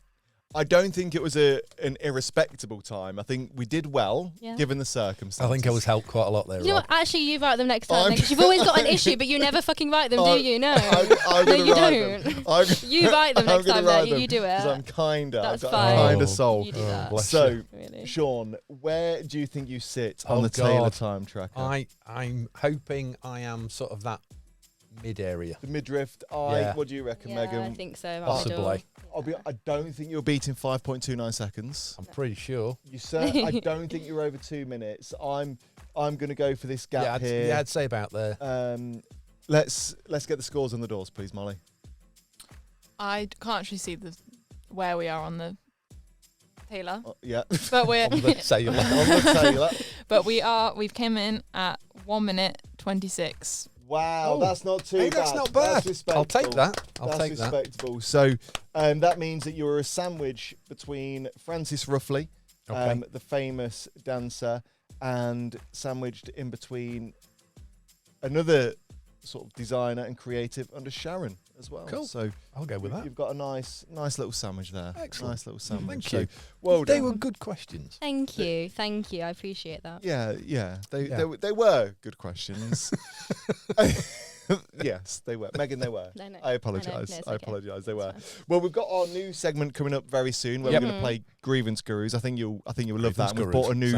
I don't think it was an irrespectable time. I think we did well, given the circumstances. I think I was helped quite a lot there. You know what? Actually, you write them next time. Because you've always got an issue, but you never fucking write them, do you? No. No, you don't. You write them next time, though. You do it. Because I'm kinder. That's I've got fine. a kinder soul. You do that. So, Really. Sean, where do you think you sit on the Taylor time tracker? I'm hoping I am sort of that mid area. The midriff. What do you reckon, Megan? I think so. Possibly. I don't think you're beating 5.29 seconds. I'm pretty sure. I don't think you're over 2 minutes. I'm going to go for this gap here. Yeah, I'd say about there. Let's get the scores on the doors, please, Molly. I can't actually see where we are on the Taylor. Yeah. But we're on the Taylor. On the Taylor. But we've came in at 1 minute 26. Wow, that's not too bad. That's not bad. That's respectable. I'll take that. That's respectable. So that means that you're a sandwich between Francis Ruffley, the famous dancer, and sandwiched in between another sort of designer and creative under Sharon as well. Cool. So I'll go with that. You've got a nice little sandwich there. Excellent. Nice little sandwich. Thank you. Well done. They were good questions. Thank you. I appreciate that. Yeah. They were good questions. Yes, they were. Megan, they were. No. I apologise. No, I okay. apologise. They It's were. fine. Well, we've got our new segment coming up very soon where we're going to play Grievance Gurus. I think you'll love that. And we've bought a new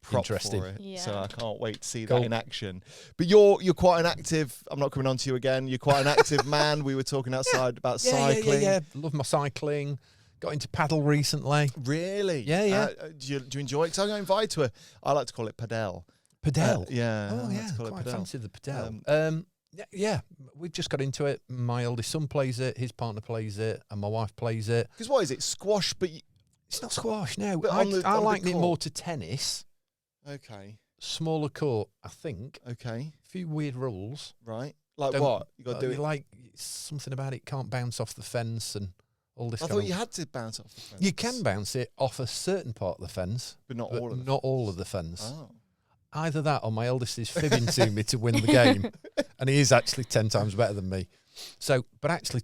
prop interesting. for it. Yeah. So I can't wait to see Cool. that in action. But you're quite an active. I'm not coming on to you again. You're quite an active man. We were talking outside about cycling. Yeah. Love my cycling. Got into paddle recently. Really? Yeah. Do you enjoy it? Because I got invited to I like to call it padel. Padel. Yeah. Oh I like yeah. to call it Quite padel. fancy the padel. Yeah. We've just got into it. My oldest son plays it. His partner plays it, and my wife plays it. Because what is it? Squash, but It's not squash. No, But I on the liken it court. more to tennis. okay. Smaller court, I think. Okay. A few weird rules. Right. Like Don't- what? You got to do it. Like something about it can't bounce off the fence and all this. I kind thought of, you had to bounce off the fence. You can bounce it off a certain part of the fence, but not but all of them. not all of the fence. Oh. Either that or my eldest is fibbing to me to win the game, and he is actually 10 times better than me. So, but actually,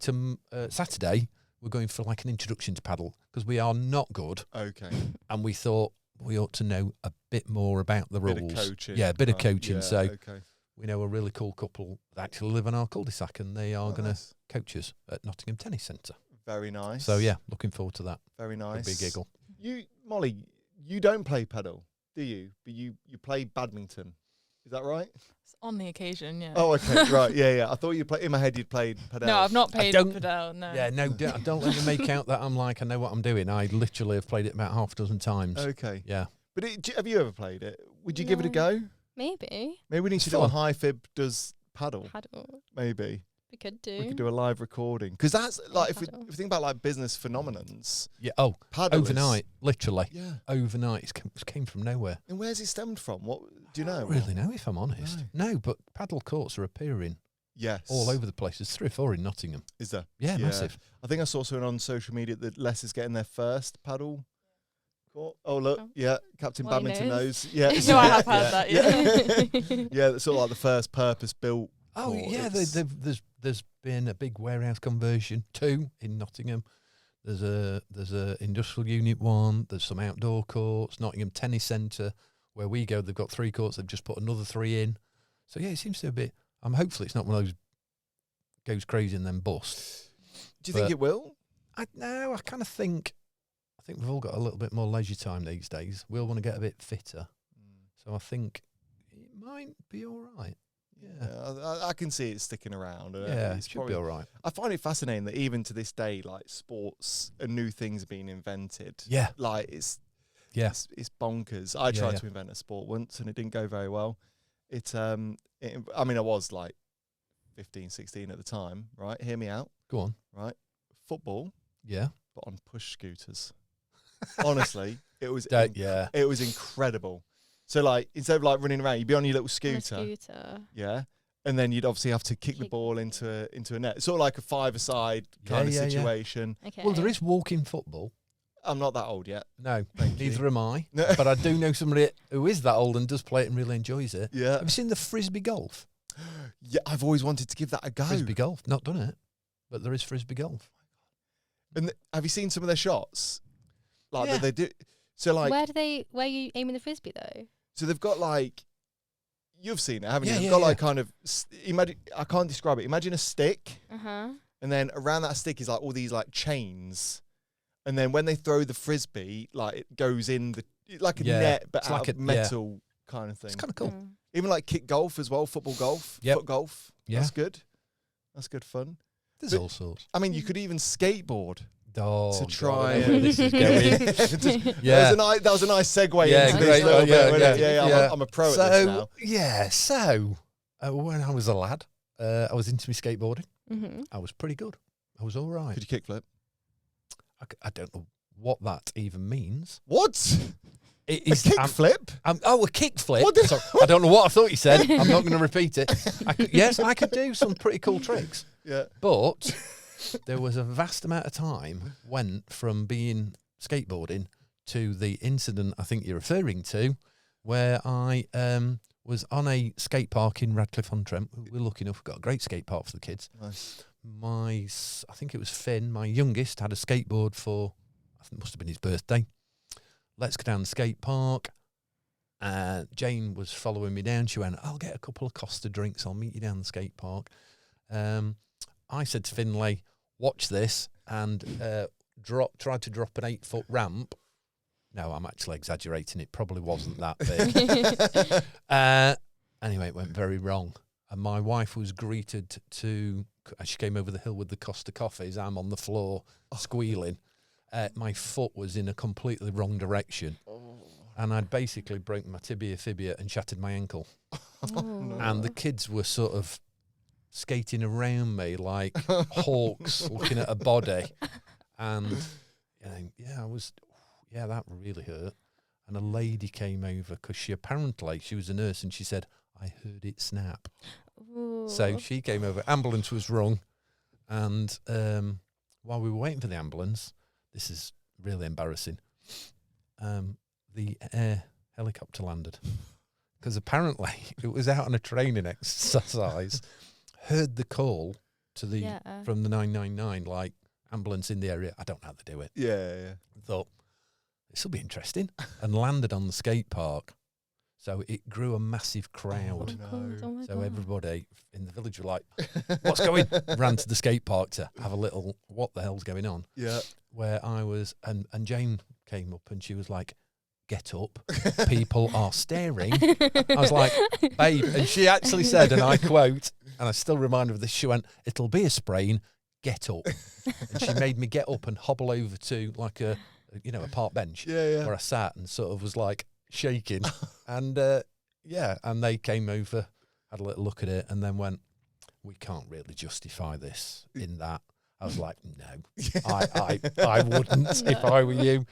Saturday we're going for like an introduction to paddle because we are not good, Okay. and we thought we ought to know a bit more about the rules. Bit of coaching. Yeah, a bit of Right, coaching. yeah, So okay. we know a really cool couple that actually live in our cul-de-sac, and they are going to Nice. coach us at Nottingham Tennis Centre. Very nice. So yeah, looking forward to that. Very nice. Big giggle. Molly, you don't play paddle, do you? But you play badminton. Is that right? It's on the occasion, yeah. Oh, okay. Right. Yeah. I thought in my head you'd played paddle. No, I've not played don't- padel, no. Yeah, no, don't let me make out that I'm like I know what I'm doing. I literally have played it about half a dozen times. Okay. Yeah. But have you ever played it? Would you give it a go? Maybe. Maybe we need to do a high fib does paddle. Paddle. Maybe. We could do. We could do a live recording. Because that's like, if we Paddle. think about like business phenomenons, Yeah. Oh, paddle overnight, literally. Yeah. Overnight. It came from nowhere. And where's it stemmed from? What do you I know? don't really know if I'm honest. No, but paddle courts are appearing Yes. all over the place. There's 3 or 4 in Nottingham. Is there? Yeah, massive. I think I saw something on social media that Leicester's getting their first paddle court. Oh, look. Yeah. Captain Molly Badminton knows. knows. Yeah. No, I have heard that, yeah. Yeah. That's sort of like the first purpose built. Oh court. yeah, It's- there's there's been a big warehouse conversion, 2 in Nottingham. There's a industrial unit 1. There's some outdoor courts. Nottingham Tennis Centre, where we go, they've got 3 courts. They've just put another 3 in. So yeah, it seems to be a bit. Hopefully it's not one of those goes crazy and then bust. Do you think it will? I kind of think. I think we've all got a little bit more leisure time these days. We all want to get a bit fitter, so I think it might be all right. Yeah, I can see it sticking around. Yeah, it's it should be all right. I find it fascinating that even to this day, like sports and new things being invented. Yeah, like it's bonkers. I tried to invent a sport once and it didn't go very well. I mean, I was like 15, 16 at the time, right? Hear me out. Go on. Right, football. Yeah, but on push scooters. Honestly, it was it was incredible. So like instead of like running around, you'd be on your little scooter. Yeah. And then you'd obviously have to kick the ball into a net. It's sort of like a 5-a-side kind of situation. Yeah. Okay. Well, there is walking football. I'm not that old yet. No, Thank neither you. am I. But I do know somebody who is that old and does play it and really enjoys it. Yeah. Have you seen the frisbee golf? Yeah, I've always wanted to give that a go. Frisbee golf, not done it, but there is frisbee golf. And have you seen some of their shots? Like Yeah. that they do. So like, where are you aiming the frisbee though? so they've got like, you've seen it, haven't you? Yeah, They've yeah, got like kind of imagine. I can't describe it. Imagine a stick, And then around that stick is like all these like chains, and then when they throw the frisbee, like it goes in like a net, but it's out like of metal kind of thing. It's kind of cool. Even like kick golf as well, football golf, Yep. foot golf. Yeah. That's good. That's good fun. There's But- all sorts. I mean, you could even skateboard Oh, to God, try I know where and this is going. Yeah. Yeah. That was a nice segue Yeah, into great. this little Yeah, bit. wasn't it? yeah, Yeah, I'm a pro at this now. When I was a lad, I was into my skateboarding. Mm-hmm. I was pretty good. I was all right. Could you kickflip? I don't know what that even means. What? It A is kickflip? a kickflip. What the- Sorry, I don't know what I thought you said. I'm not going to repeat it. Yes, I could do some pretty cool tricks, Yeah. but there was a vast amount of time went from being skateboarding to the incident I think you're referring to, where I was on a skate park in Radcliffe-on-Trent. We're lucky enough, we've got a great skate park for the kids. Nice. I think it was Finn, my youngest, had a skateboard for, I think it must have been his birthday. Let's go down the skate park. Jane was following me down. She went, I'll get a couple of Costa drinks. I'll meet you down the skate park. I said to Finlay, watch this, and tried to drop an 8-foot ramp. No, I'm actually exaggerating. It probably wasn't that big. Anyway, it went very wrong. And my wife was greeted as she came over the hill with the Costa coffees. I'm on the floor squealing. My foot was in a completely wrong direction. And I'd basically broken my tibia, fibia, and shattered my ankle. And the kids were sort of skating around me like hawks looking at a body. And that really hurt. And a lady came over because she was a nurse, and she said, I heard it snap. Ooh. So she came over. Ambulance was rung. And while we were waiting for the ambulance, this is really embarrassing, the air helicopter landed. Because apparently it was out on a training exercise, heard the call to from the 999, like ambulance in the area. I don't know how they do it. Yeah. Thought, this will be interesting, and landed on the skate park. So it grew a massive crowd. Oh my So God. everybody in the village were like, what's going? Ran to the skate park to have a little, what the hell's going on? Yeah. Where I was, and Jane came up and she was like, get up, people are staring. I was like, babe, and she actually said, and I quote, and I still remind her of this, she went, it'll be a sprain, get up. And she made me get up and hobble over to like a park bench where I sat and sort of was like shaking. And and they came over, had a little look at it, and then went, we can't really justify this in that. I was like, no, I wouldn't if I were you.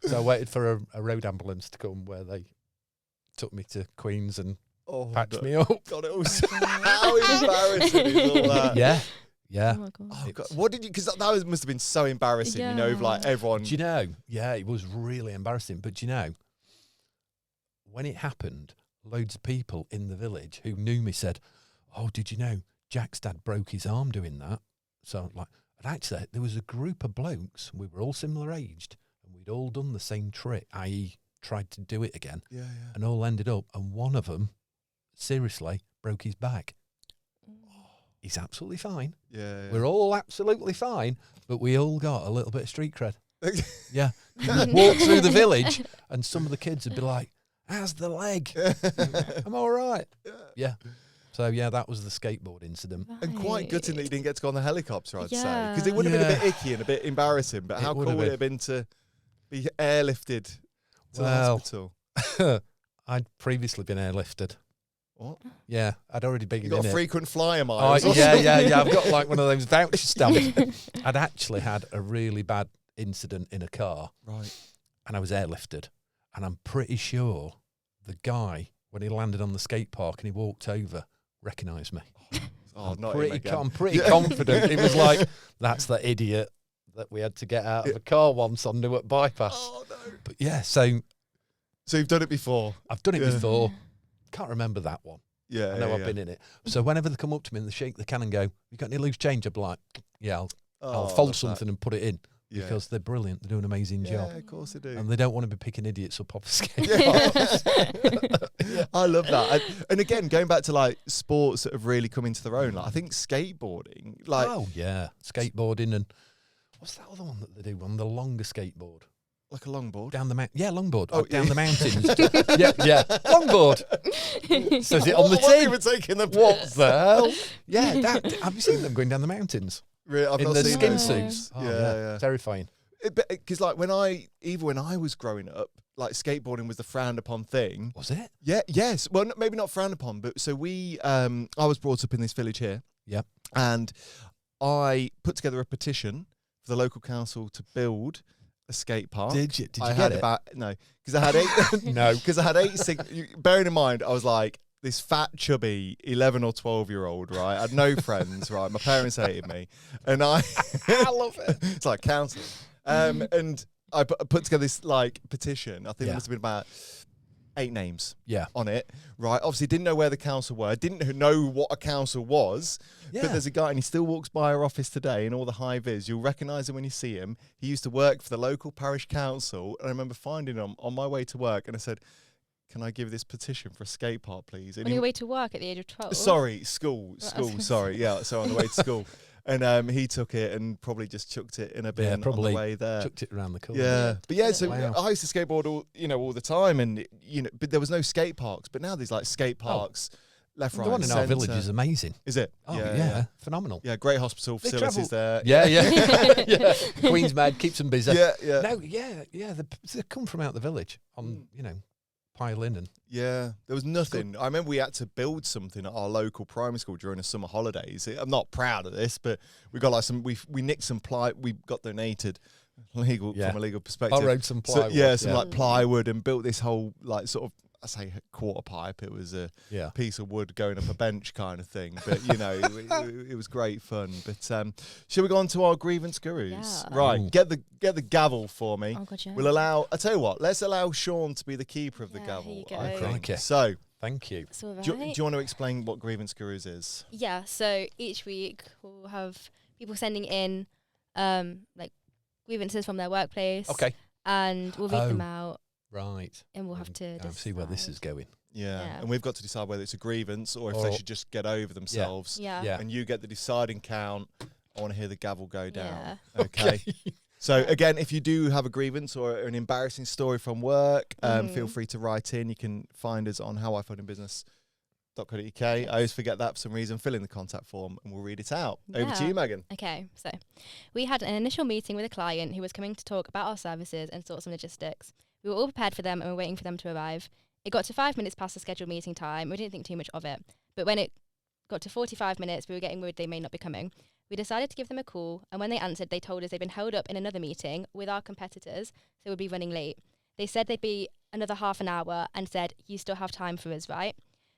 So I waited for a road ambulance to come, where they took me to Queen's and patched me up. God, it was how embarrassing is all that? Yeah. Oh my God. Oh God, what did you? Because that must have been so embarrassing. You know, Yeah. like everyone. Do you know? Yeah, it was really embarrassing. But do you know, when it happened, loads of people in the village who knew me said, oh, did you know Jack's dad broke his arm doing that. So like, and actually, there was a group of blokes. We were all similar aged, and we'd all done the same trick, i.e., tried to do it again, Yeah, yeah. and all ended up. And one of them, seriously, broke his back. He's absolutely fine. Yeah. We're all absolutely fine, but we all got a little bit of street cred. Yeah. You'd walk through the village, and some of the kids would be like, "How's the leg?" I'm all right. Yeah. So yeah, that was the skateboard incident. And quite gutting that you didn't get to go on the helicopter, I'd say. Yeah. Because it would have been a bit icky and a bit embarrassing, but It how would cool have would it have been to be airlifted to the Well, hospital? I'd previously been airlifted. What? Yeah, I'd already been You got in a it. frequent flyer Oh, miles. yeah. I've got like one of those voucher stamps. I'd actually had a really bad incident in a car, Right. and I was airlifted. And I'm pretty sure the guy, when he landed on the skate park and he walked over, recognised me. Oh, I'm not pretty, him again. I'm pretty confident. He was like, "That's the idiot that we had to get out of a car once on Newark Bypass." Oh, no. But yeah, so So you've done it before? I've done it Yeah. before. Can't remember that one. Yeah. I know yeah, I've been in it. So whenever they come up to me and they shake the can and go, "You got any loose change?" I'll be like, "Yeah, I'll Oh, I'll I fold love something and put it in," that. because they're brilliant. They do an amazing job. Yeah, of course they do. And they don't want to be picking idiots up off a skate. Yeah. I love that. And again, going back to like sports that have really come into their own, like I think skateboarding, like Oh yeah, skateboarding and what's that other one that they do on the longer skateboard like a longboard. down the mountain? Yeah, longboard. Oh, Down yeah. the mountains. yeah, longboard. Says it on the What, wasn't tin. even taking the What piss. the hell? Yeah, have you seen them going down the mountains Really, I've in not the seen skin those suits? ones. Oh, yeah. terrifying. Because like when I was growing up, like skateboarding was the frowned upon thing. Was it? Yeah, yes. Well, maybe not frowned upon, but so I was brought up in this village here. Yep. And I put together a petition for the local council to build a skate park. Did you? Did you I get had it? about no, because I had eight. No. Because I had bearing in mind, I was like this fat, chubby 11 or 12-year-old, right? I had no friends, right? My parents hated me, and I love it. It's like counselling. And I put together this like petition. I think Yeah. there must have been about 8 names Yeah. on it, right? Obviously, didn't know where the council were, didn't know what a council was. Yeah. But there's a guy, and he still walks by our office today in all the high vis. You'll recognise him when you see him. He used to work for the local parish council, and I remember finding him on my way to work, and I said, "Can I give this petition for a skate park, please?" And On your way to work at the age of 12? sorry, school, Well, I was gonna sorry, yeah. So on the way to school, and he took it and probably just chucked it in a bin on probably the way there. Chucked it around the corner. Yeah, but yeah, so Wow. I used to skateboard all the time, and but there was no skate parks. But now there's like skate parks left, right, The one in our centre. village is amazing. Is it? Oh yeah, phenomenal. Yeah, great hospital They facilities there. Yeah. yeah. Queen's Med keeps them busy. yeah, yeah, No, yeah. They come from out the village on, pile in and yeah. There was nothing. I remember we had to build something at our local primary school during the summer holidays. I'm not proud of this, but we got like we nicked some ply. We got donated from a legal perspective. borrowed some So, plywood. some like plywood, and built this whole like sort of, I say quarter pipe. It was a yeah. piece of wood going up a bench kind of thing. But it was great fun. But shall we go on to our grievance gurus? Yeah. Right, Ooh. get the gavel for me. Oh, God, yeah. We'll allow. I tell you what. Let's allow Shaun to be the keeper of the Yeah, gavel. here you I go. think. Crikey. So, Thank you. So do you want to explain what grievance gurus is? Yeah, so each week we'll have people sending in like grievances from their workplace. Okay. And we'll read them Oh. out Right. and we'll have to I see where this is going. Yeah. Yeah. And we've got to decide whether it's a grievance or if Or- they should just get over themselves. Yeah. Yeah. And you get the deciding count. I want to hear the gavel go down. Yeah. Okay. So again, if you do have a grievance or an embarrassing story from work, feel free to write in. You can find us on howifundinbusiness.co.uk. I always forget that for some reason. Fill in the contact form and we'll read it out. Over to Yeah. you, Megan. Okay, so we had an initial meeting with a client who was coming to talk about our services and sort some logistics. We were all prepared for them and were waiting for them to arrive. It got to 5 minutes past the scheduled meeting time. We didn't think too much of it. But when it got to 45 minutes, we were getting worried they may not be coming. We decided to give them a call, and when they answered, they told us they'd been held up in another meeting with our competitors, so we'd be running late. They said they'd be another half an hour and said, "You still have time for us, right?"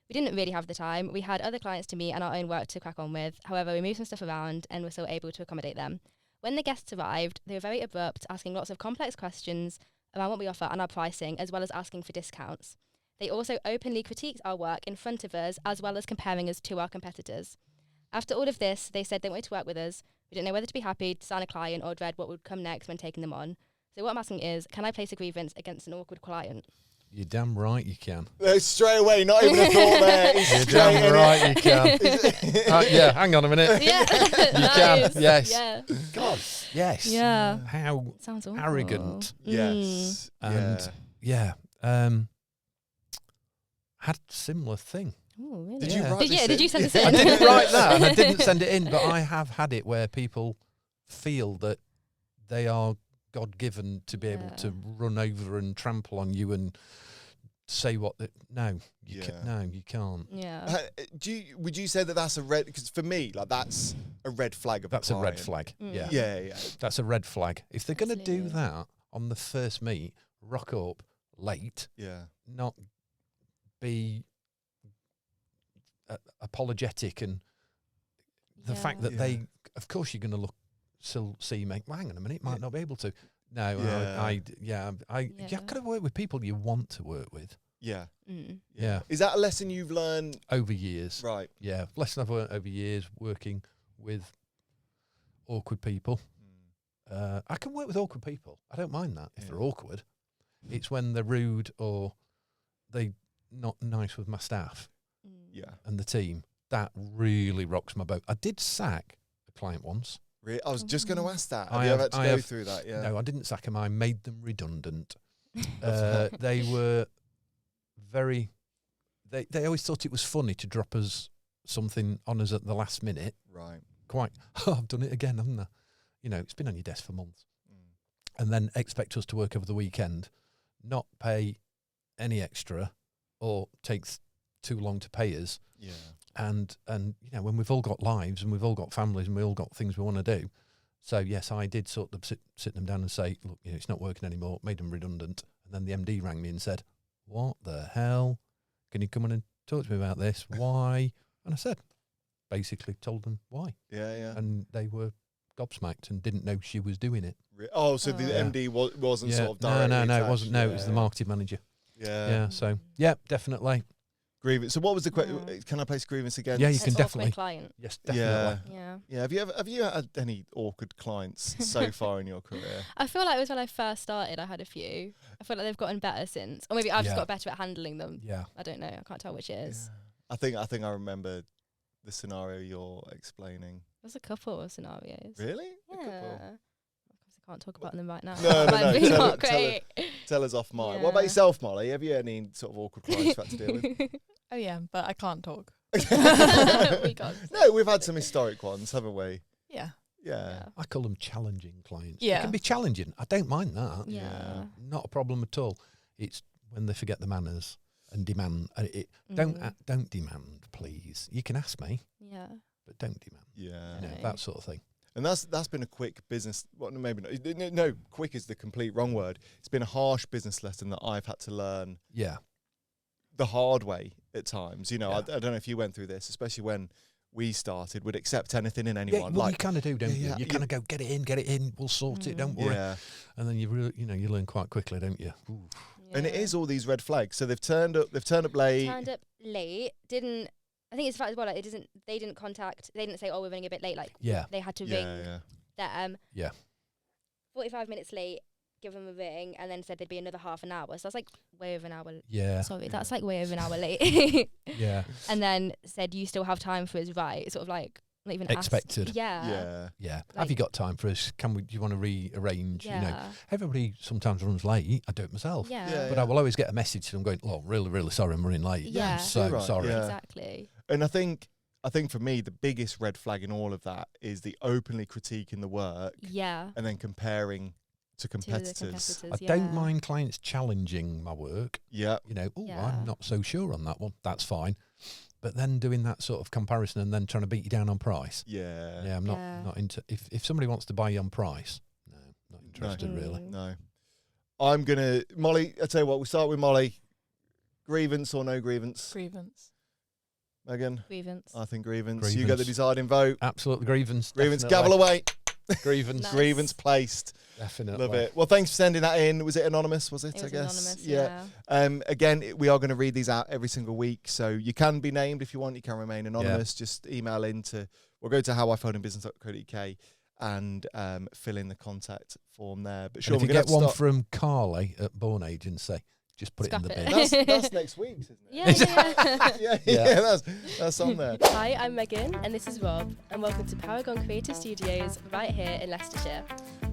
We didn't really have the time. We had other clients to meet and our own work to crack on with. However, we moved some stuff around and were still able to accommodate them. When the guests arrived, they were very abrupt, asking lots of complex questions around what we offer and our pricing, as well as asking for discounts. They also openly critiqued our work in front of us, as well as comparing us to our competitors. After all of this, they said they wanted to work with us. We didn't know whether to be happy to sign a client or dread what would come next when taking them on. So what I'm asking is, can I place a grievance against an awkward client? You're damn right you can. Straight away, not even a thought there. He's You're straight damn in right you can. Yeah, hang on a minute. Yeah. You can, yes. Yeah. God, yes. Yeah. How Sounds awful. arrogant. Yes. And had similar thing. Oh, really? Did you Yeah. write this in? Did you send this in? I didn't write that, and I didn't send it in, but I have had it where people feel that they are God-given to be able to run over and trample on you and say what they... No, you can't. Yeah. Would you say that that's a red? Because for me, like that's a red flag of That's a a red client. flag. Mm. Yeah. That's a red flag. If they're going to do Absolutely. that on the first meet, rock up late, Yeah. not be apologetic, and the fact that they, of course, you're going to see, mate. Well, hang on a minute, might not be able to. No, you've got to work with people you want to work with. Yeah. Mm. Yeah. Is that a lesson you've learned? Over years. Right. Yeah, lesson I've learned over years working with awkward people. I can work with awkward people. I don't mind that if they're awkward. It's when they're rude or they not nice with my staff Yeah. and the team. That really rocks my boat. I did sack a client once. I was just going to ask that. Have I you ever have- had to I go have- through that? Yeah. No, I didn't sack them. I made them redundant. They were very... They always thought it was funny to drop us something on us at the last minute. Right. Quite, I've done it again, haven't I? You know, it's been on your desk for months. And then expect us to work over the weekend, not pay any extra or takes too long to pay us. Yeah. And you know, when we've all got lives and we've all got families and we all got things we want to do. So yes, I did sort of sit them down and say, look, you know, it's not working anymore, made them redundant. And then the MD rang me and said, what the hell? Can you come in and talk to me about this? Why? And I said, basically told them why. Yeah. And they were gobsmacked and didn't know she was doing it. Oh, so the Yeah. MD wasn't sort of No, directly it attached. wasn't. No, it was the marketing manager. Yeah. Yeah, so yeah, definitely. Grievance. So what was the question? Yeah. Can I place grievance again? Yeah, you An can awkward definitely. client. Yes, Yeah. definitely. Yeah. Yeah. Have you had any awkward clients so far in your career? I feel like it was when I first started, I had a few. I feel like they've gotten better since. Or maybe I've just Yeah. got better at handling them. Yeah. I don't know. I can't tell which it is. I think I remember the scenario you're explaining. There's a couple of scenarios. Really? A Yeah. couple? I can't talk about them right now. No, That no, might no. be Tell not it- tell great. Tell us off mine. What about Yeah. yourself, Molly? Have you had any sort of awkward clients you've had to deal with? Oh yeah, but I can't talk. We got No, we've had some historic ones, haven't we? Yeah. Yeah. I call them challenging clients. Yeah. It can be challenging. I don't mind that. Yeah. Not a problem at all. It's when they forget the manners and demand. Mm. Don't demand, please. You can ask me, Yeah. but don't demand. Yeah. You know, Okay. that sort of thing. And that's been a quick business. Well, maybe not. No, quick is the complete wrong word. It's been a harsh business lesson that I've had to learn Yeah. the hard way at times. You know, Yeah. I don't know if you went through this, especially when we started. We'd accept anything and Yeah, anyone. well, you like, kind of do, don't Yeah, you? yeah. You kind of go, get it in, we'll sort it, don't worry. yeah. And then you really, you learn quite quickly, don't you? Ooh. And it Yeah. is all these red flags. So they've turned up late. Turned up late. Didn't. I think it's the fact as well. Like, they didn't contact. They didn't say, "Oh, we're running a bit late." Like, Yeah. they had to Yeah, ring yeah. them. Yeah. 45 minutes late. Give them a ring, and then said there'd be another half an hour. So that's like way over an hour. Yeah. Sorry, that's like way over an hour late. Yeah. And then said, "You still have time for us, right?" Sort of like not even asked. Expected. Yeah. Yeah. Yeah. Have Like- you got time for us? Do you want to rearrange? Yeah. You know, everybody sometimes runs late. I do it myself. Yeah. Yeah. But I will always get a message to them going, oh, really, really sorry, I'm running late. Yeah. I'm so You're right, sorry. yeah. Exactly. And I think for me, the biggest red flag in all of that is the openly critiquing the work Yeah. and then comparing to To the competitors. I don't mind clients challenging my work. Yeah. You know, oh, Yeah. I'm not so sure on that one. That's fine. But then doing that sort of comparison and then trying to beat you down on price. Yeah. Yeah, I'm Yeah. not into. If somebody wants to buy you on price, no, not interested really. Mm. No. I'm going to, Molly, I'll tell you what, we'll start with Molly. Grievance or no grievance? Grievance. Megan? Grievance. I think grievance. You get the Grievance. deciding vote. Absolute grievance. Grievance, definitely. gavel away. Grievance. Nice. Grievance placed. Definitely. Love it. Well, thanks for sending that in. Was it anonymous, was it, It I was guess? anonymous. Yeah. Again, we are going to read these out every single week. So you can be named if you want. You can remain anonymous. Just email in to or go to howifoldinbusiness.co.uk and fill in the contact form there. But Shaun, And if we're you going get one from Carly at Born Agency, just put Scrap it in it. the bin. That's next week's, isn't it? Yeah. Yeah, that's on there. Hi, I'm Megan, and this is Rob, and welcome to Paragon Creative Studios right here in Leicestershire.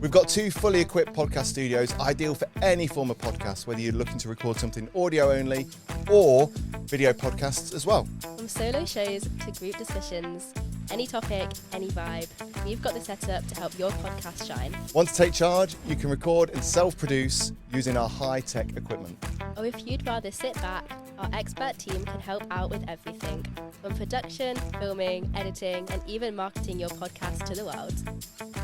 We've got 2 fully equipped podcast studios, ideal for any form of podcast, whether you're looking to record something audio only or video podcasts as well. From solo shows to group discussions, any topic, any vibe, we've got the setup to help your podcast shine. Want to take charge? You can record and self-produce using our high-tech equipment. Or if you'd rather sit back, our expert team can help out with everything, from production, filming, editing, and even marketing your podcast to the world.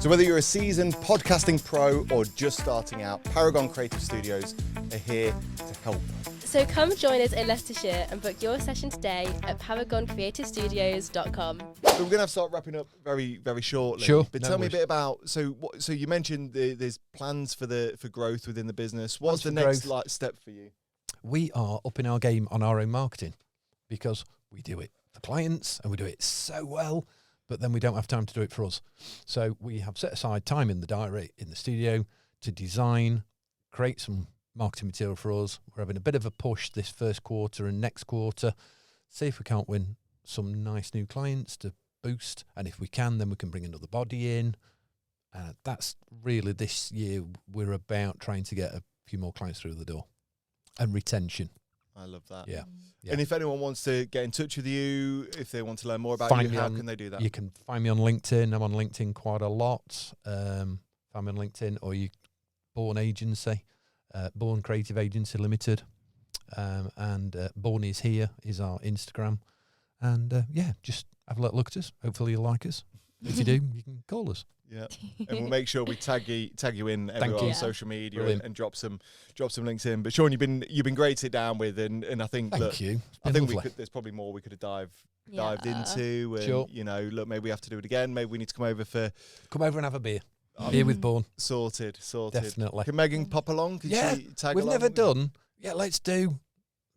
So whether you're a seasoned podcasting pro or just starting out, Paragon Creative Studios are here to help. So come join us in Leicestershire and book your session today at paragoncreativestudios.com. So we're going to have to start wrapping up very, very shortly. Sure, But no tell me a worries. bit about, so you mentioned there's plans for growth within the business. What's the Plans for next step for you? We are upping our game on our own marketing because we do it for clients and we do it so well, but then we don't have time to do it for us. So we have set aside time in the diary, in the studio, to design, create some marketing material for us. We're having a bit of a push this first quarter and next quarter, see if we can't win some nice new clients to boost. And if we can, then we can bring another body in. That's really this year, we're about trying to get a few more clients through the door. And retention. I love that. Yeah. And if anyone wants to get in touch with you, if they want to learn more about Find you, me how on- can they do that? You can find me on LinkedIn. I'm on LinkedIn quite a lot. Find me on LinkedIn, or you Born Agency, Born Creative Agency Limited, and Born is Here is our Instagram. And just have a little look at us. Hopefully you'll like us. If you do, you can call us. Yeah, and we'll make sure we tag you in everywhere you. on social media Brilliant. and drop some links in. But Shaun, you've been great to sit down with, and I think Thank look, you. It's I been think lovely. there's probably more we could have dived Yeah. into. And, Sure. look, maybe we have to do it again. Maybe we need to come over for Come over and have a beer. Beer with Born. sorted. Definitely. Can Megan pop along? Can Yeah, she tag We've along? never done. Yeah, let's do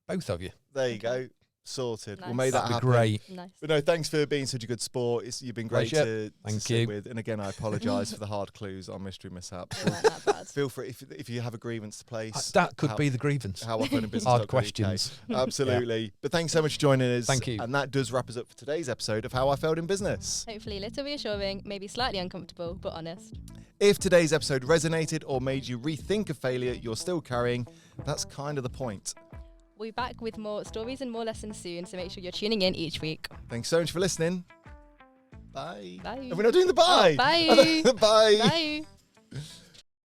both of you. There you go. Sorted. We'll Nice. make that That'd be happen. great. Nice. But no, thanks for being such a good sport. You've been great Pleasure. to Thank sit you. with. And again, I apologise for the hard clues on mystery mishaps. It weren't that bad. Feel free if you have a grievance to place. That could be the grievance. How often in business. Hard questions. Absolutely. But thanks so much for joining us. Thank you. And that does wrap us up for today's episode of How I Failed in Business. Hopefully a little reassuring, maybe slightly uncomfortable, but honest. If today's episode resonated or made you rethink a failure you're still carrying, that's kind of the point. We'll be back with more stories and more lessons soon, so make sure you're tuning in each week. Thanks so much for listening. Bye. Bye. Are we not doing the bye? Oh, bye. Bye. Bye.